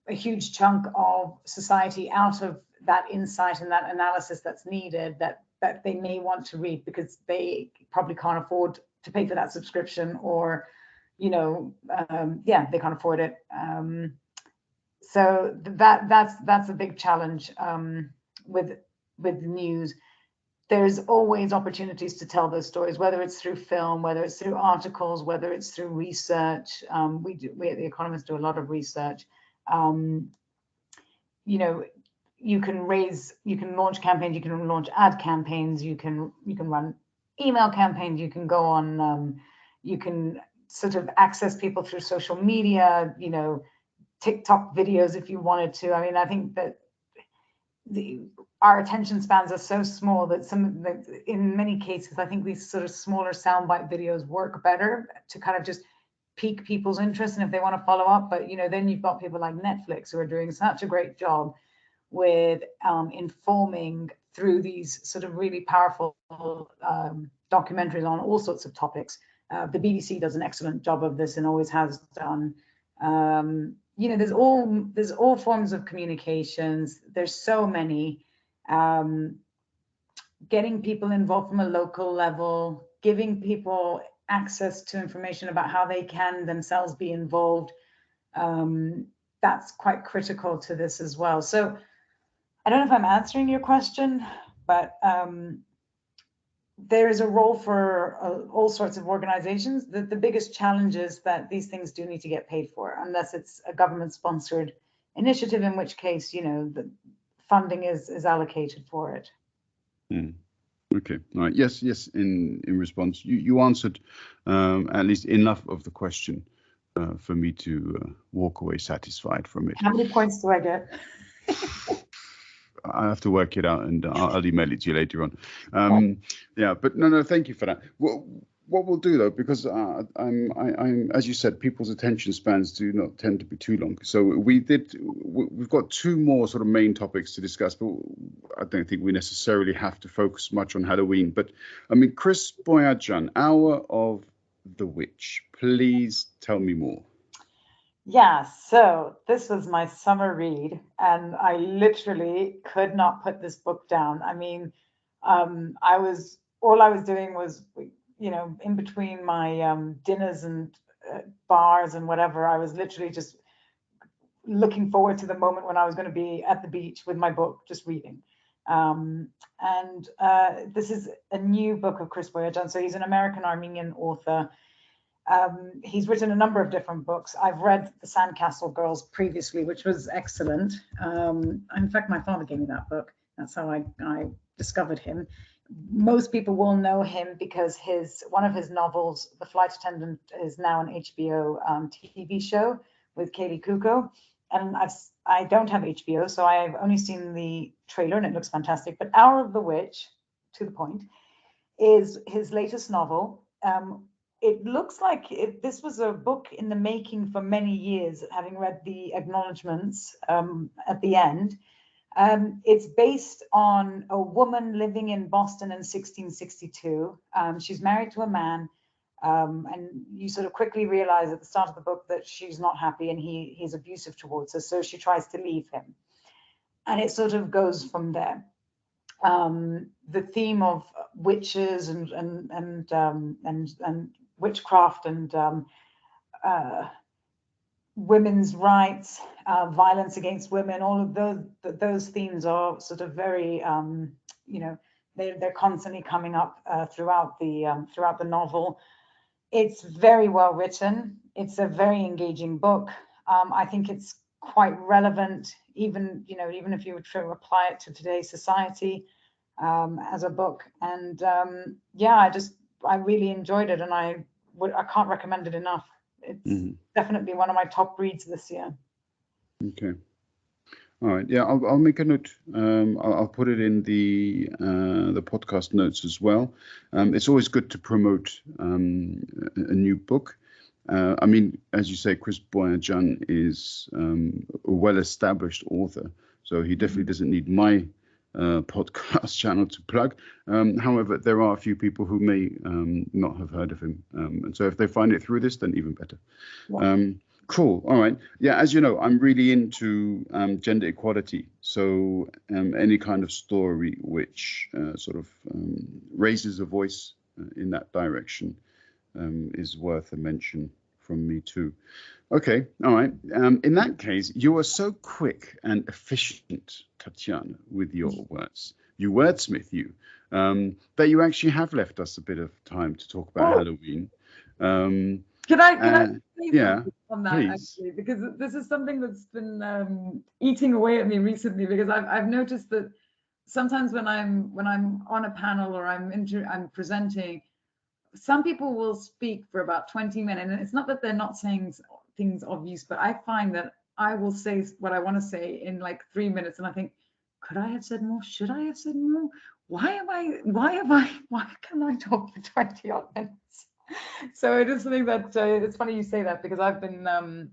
a huge chunk of society out of that insight and that analysis that's needed, that they may want to read because they probably can't afford to pay for that subscription, or they can't afford it. So that's a big challenge with news. There's always opportunities to tell those stories, whether it's through film, whether it's through articles, whether it's through research. We at The Economist do a lot of research. You can launch campaigns, you can launch ad campaigns, you can run email campaigns, you can go on, you can sort of access people through social media, TikTok videos if you wanted to. I mean, I think that our attention spans are so small that in many cases, I think these sort of smaller soundbite videos work better to kind of just pique people's interest, and if they want to follow up. But then you've got people like Netflix who are doing such a great job with informing through these sort of really powerful documentaries on all sorts of topics. The BBC does an excellent job of this and always has done. There's all forms of communications. There's so many. Getting people involved from a local level, giving people access to information about how they can themselves be involved. That's quite critical to this as well. So I don't know if I'm answering your question, but there is a role for all sorts of organizations. The biggest challenge is that these things do need to get paid for, unless it's a government-sponsored initiative, in which case, the funding is allocated for it. Okay. All right. Yes. In response, you answered at least enough of the question for me to walk away satisfied from it. How many points do I get? I have to work it out, and I'll email it to you later on. Yeah, but no, thank you for that. what we'll do though, because I'm, as you said, people's attention spans do not tend to be too long. So we've got two more sort of main topics to discuss, but I don't think we necessarily have to focus much on Halloween. But I mean, Chris Boyajian, Hour of the Witch. Please tell me more. Yeah, so this was my summer read, and I literally could not put this book down. I mean, all I was doing was, in between my dinners and bars and whatever, I was literally just looking forward to the moment when I was going to be at the beach with my book, just reading. And this is a new book of Chris Boyajian. So he's an American-Armenian author. He's written a number of different books. I've read The Sandcastle Girls previously, which was excellent. In fact, my father gave me that book. That's how I discovered him. Most people will know him because one of his novels, The Flight Attendant, is now an HBO TV show with Kaylee Kuko. And I don't have HBO, so I've only seen the trailer and it looks fantastic. But Hour of the Witch, to the point, is his latest novel. It looks like this was a book in the making for many years, having read the acknowledgements at the end. It's based on a woman living in Boston in 1662. She's married to a man, and you sort of quickly realize at the start of the book that she's not happy and he's abusive towards her, so she tries to leave him. And it sort of goes from there. The theme of witches and witchcraft and women's rights, violence against women, all of those themes are sort of very, they're constantly coming up throughout the novel. It's very well written. It's a very engaging book. I think it's quite relevant, even if you were to apply it to today's society as a book. And I really enjoyed it, and I can't recommend it enough. It's definitely one of my top reads this year. Okay. All right. Yeah, I'll make a note. I'll put it in the podcast notes as well. It's always good to promote a new book. I mean, as you say, Chris Boyajian is a well-established author, so he definitely doesn't need my podcast channel to plug. However, there are a few people who may not have heard of him, and so if they find it through this, then even better. Yeah. Cool. All right. Yeah, as you know, I'm really into gender equality. So any kind of story which sort of raises a voice in that direction is worth a mention from me too. Okay. All right. In that case, you are so quick and efficient, Tatiana, with your words. You wordsmith you, that you actually have left us a bit of time to talk about Halloween. Can I yeah, on that, please. actually, because this is something that's been eating away at me recently, because I've noticed that sometimes when I'm on a panel or I'm presenting, some people will speak for about 20 minutes, and it's not that they're not saying things of use, but I find that I will say what I want to say in like 3 minutes, and I think, could I have said more? Should I have said more? Why can I talk for 20 odd minutes? So it is something that it's funny you say that, because I've been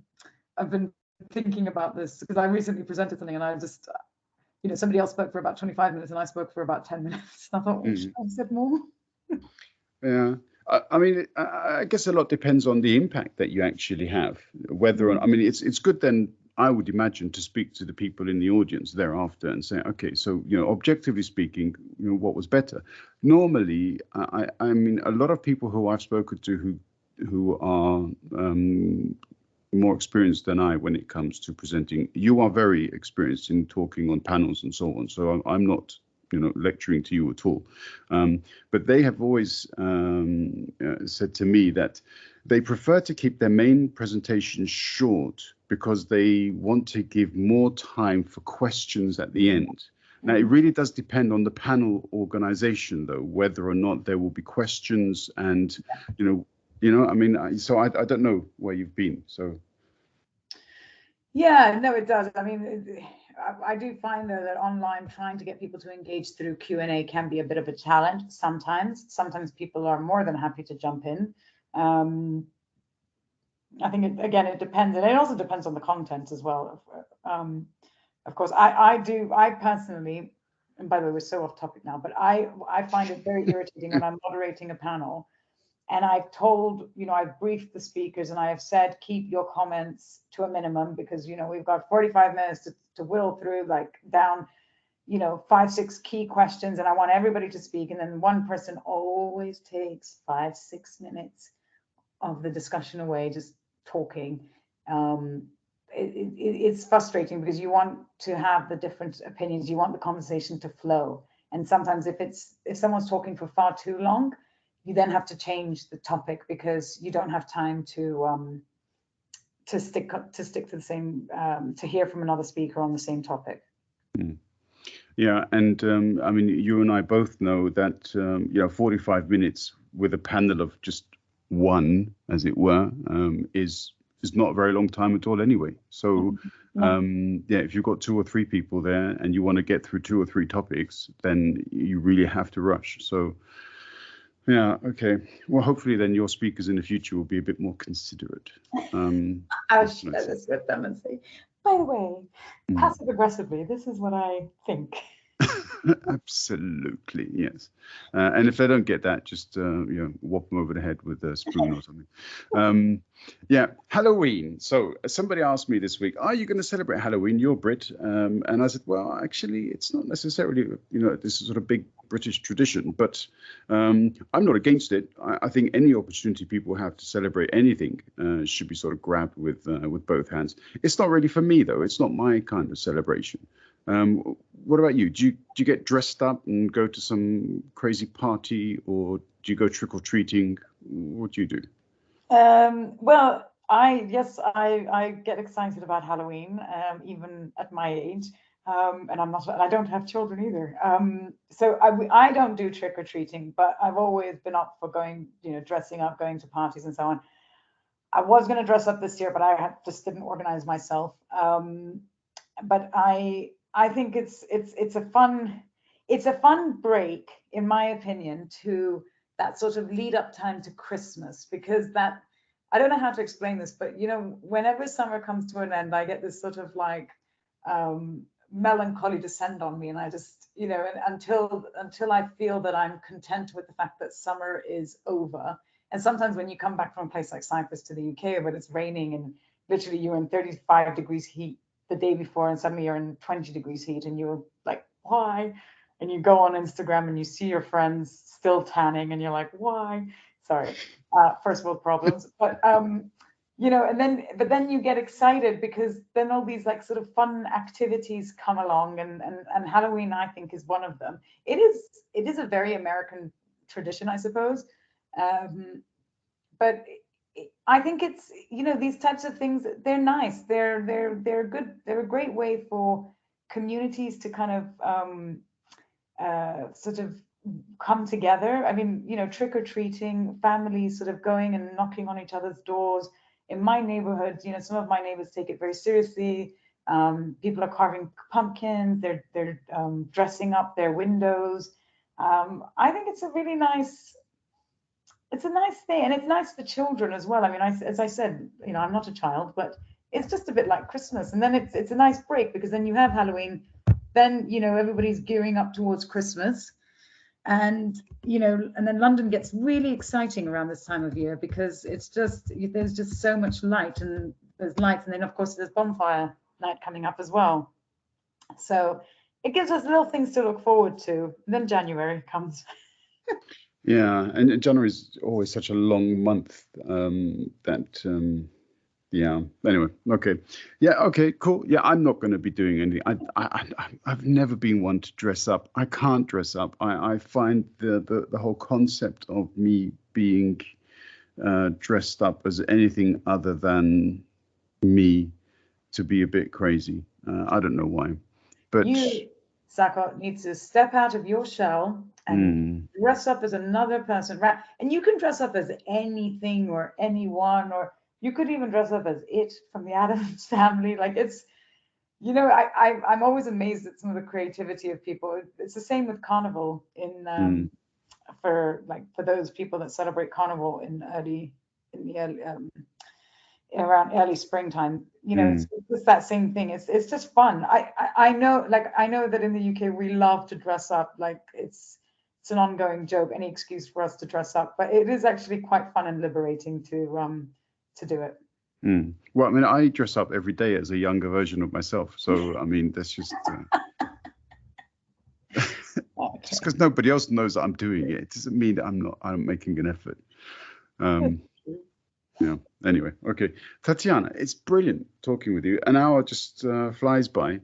thinking about this, because I recently presented something and I just somebody else spoke for about 25 minutes and I spoke for about 10 minutes. I thought, should I have said more? Yeah. I mean, I guess a lot depends on the impact that you actually have. Whether I mean, it's good then, I would imagine, to speak to the people in the audience thereafter and say, okay, so objectively speaking, what was better. Normally, I mean, a lot of people who I've spoken to who are more experienced than I when it comes to presenting. You are very experienced in talking on panels and so on. So I'm not lecturing to you at all. But they have always said to me that they prefer to keep their main presentation short because they want to give more time for questions at the end. Now, it really does depend on the panel organization, though, whether or not there will be questions and, I mean, so I don't know where you've been. So. Yeah, no, it does. I mean, I do find though that online trying to get people to engage through Q&A can be a bit of a challenge sometimes. Sometimes people are more than happy to jump in. I think again it depends, and it also depends on the content as well. Of course, I personally, and by the way, we're so off topic now, but I find it very irritating when I'm moderating a panel and I've told, I've briefed the speakers and I have said, keep your comments to a minimum because, we've got 45 minutes to whittle through, like down, 5, 6 key questions, and I want everybody to speak. And then one person always takes 5, 6 minutes of the discussion away, just talking. It's frustrating because you want to have the different opinions, you want the conversation to flow. And sometimes if someone's talking for far too long, you then have to change the topic because you don't have time to stick to the same to hear from another speaker on the same topic. Yeah, and I mean, you and I both know that 45 minutes with a panel of just one, as it were, is not a very long time at all anyway. So if you've got 2 or 3 people there and you want to get through 2 or 3 topics, then you really have to rush. So yeah, okay. Well, hopefully then your speakers in the future will be a bit more considerate. I'll share this with them and say, by the way, passive aggressively, this is what I think. Absolutely, yes. And if they don't get that, just whop them over the head with a spoon or something. Yeah, Halloween. So somebody asked me this week, are you going to celebrate Halloween? You're Brit. And I said, well, actually, it's not necessarily, this is sort of big British tradition, but I'm not against it. I think any opportunity people have to celebrate anything should be sort of grabbed with both hands. It's not really for me, though. It's not my kind of celebration. What about you? Do you get dressed up and go to some crazy party, or do you go trick-or-treating? What do you do? Well, I get excited about Halloween, even at my age. And I don't have children either. So I don't do trick-or-treating, but I've always been up for going, dressing up, going to parties and so on. I was going to dress up this year, but I just didn't organize myself. But I think it's a fun break, in my opinion, to that sort of lead up time to Christmas, because that, I don't know how to explain this, but whenever summer comes to an end, I get this sort of like melancholy descend on me, and I just until I feel that I'm content with the fact that summer is over. And sometimes when you come back from a place like Cyprus to the UK, but it's raining and literally you're in 35 degrees heat the day before, and suddenly you're in 20 degrees heat, and you're like, why? And you go on Instagram and you see your friends still tanning, and you're like, why? Sorry, first world problems. But and then you get excited because then all these like sort of fun activities come along, and Halloween, I think, is one of them. It is a very American tradition, I suppose, but I think it's, these types of things, they're nice. They're good. They're a great way for communities to kind of sort of come together. I mean, trick-or-treating, families sort of going and knocking on each other's doors. In my neighborhood, some of my neighbors take it very seriously. People are carving pumpkins. They're dressing up their windows. I think it's a really nice. It's a nice thing, and it's nice for children as well. I mean, as I said, I'm not a child, but it's just a bit like Christmas. And then it's a nice break, because then you have Halloween, then everybody's gearing up towards Christmas, and and then London gets really exciting around this time of year, because there's just so much light, and there's lights, and then of course there's bonfire night coming up as well. So it gives us little things to look forward to. And then January comes. Yeah, and January is always such a long month yeah. Anyway, okay. Yeah, okay, cool. Yeah, I'm not going to be doing anything. I've never been one to dress up. I can't dress up. I find the whole concept of me being dressed up as anything other than me to be a bit crazy. I don't know why, but you, Sako, need to step out of your shell and dress up as another person, right? And you can dress up as anything or anyone, or you could even dress up as it from the Addams Family. Like You know, I'm always amazed at some of the creativity of people. It's the same with Carnival in Mm, for those people that celebrate Carnival in the early, around early springtime. You know, mm, it's that same thing. It's just fun. I know, like I know that in the UK we love to dress up. Like it's an ongoing joke, any excuse for us to dress up, but it is actually quite fun and liberating to do it. mm. Well, I mean, I dress up every day as a younger version of myself. So, I mean, that's just just Okay. because nobody else knows that I'm doing it. It doesn't mean that I'm making an effort. Um, yeah. Anyway, okay. Tatiana, it's brilliant talking with you. An hour just flies by.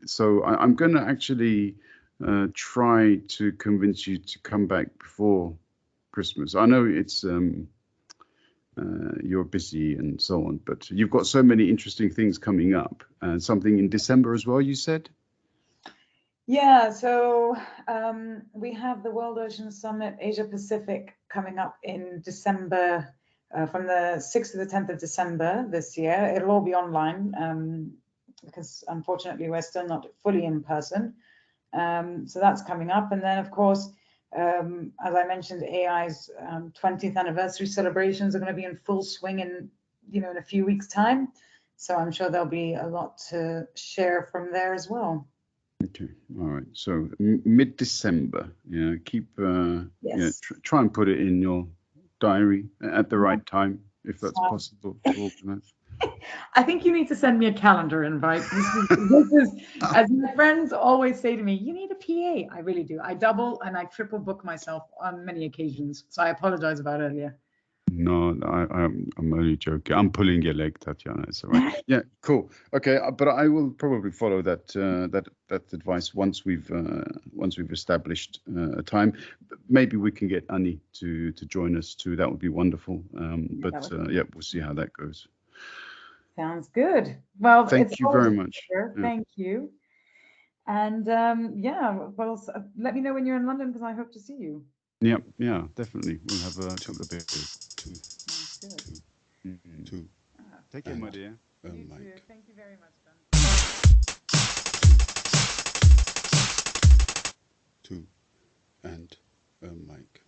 So I'm going to actually try to convince you to come back before Christmas. I know it's you're busy and so on, but you've got so many interesting things coming up, and something in December as well, you said? Yeah, so we have the World Ocean Summit Asia Pacific coming up in December, from the 6th to the 10th of December this year. It'll all be online because unfortunately we're still not fully in person. So that's coming up. And then, of course, as I mentioned, AI's 20th anniversary celebrations are going to be in full swing in a few weeks' time. So I'm sure there'll be a lot to share from there as well. Okay, all right. So mid-December, yeah, keep Yes. try and put it in your diary at the Yeah. right time, if that's possible to organize. I think you need to send me a calendar invite. This is, as my friends always say to me, you need a PA. I really do. I double and I triple book myself on many occasions. So I apologize about earlier. No, I'm only joking. I'm pulling your leg, Tatiana. It's all right. Yeah, cool. Okay, but I will probably follow that advice once we've established a time. Maybe we can get Annie to join us too. That would be wonderful. But yeah, we'll see how that goes. Sounds good. Well, it's Thank you always very a much. pleasure. Yeah, Thank you. And yeah, well, let me know when you're in London because I hope to see you. yeah, definitely. We'll have a couple of beers too. Sounds good. Two. Ah, Take care, my dear. you too. Thank you very much, John. Two and a mic.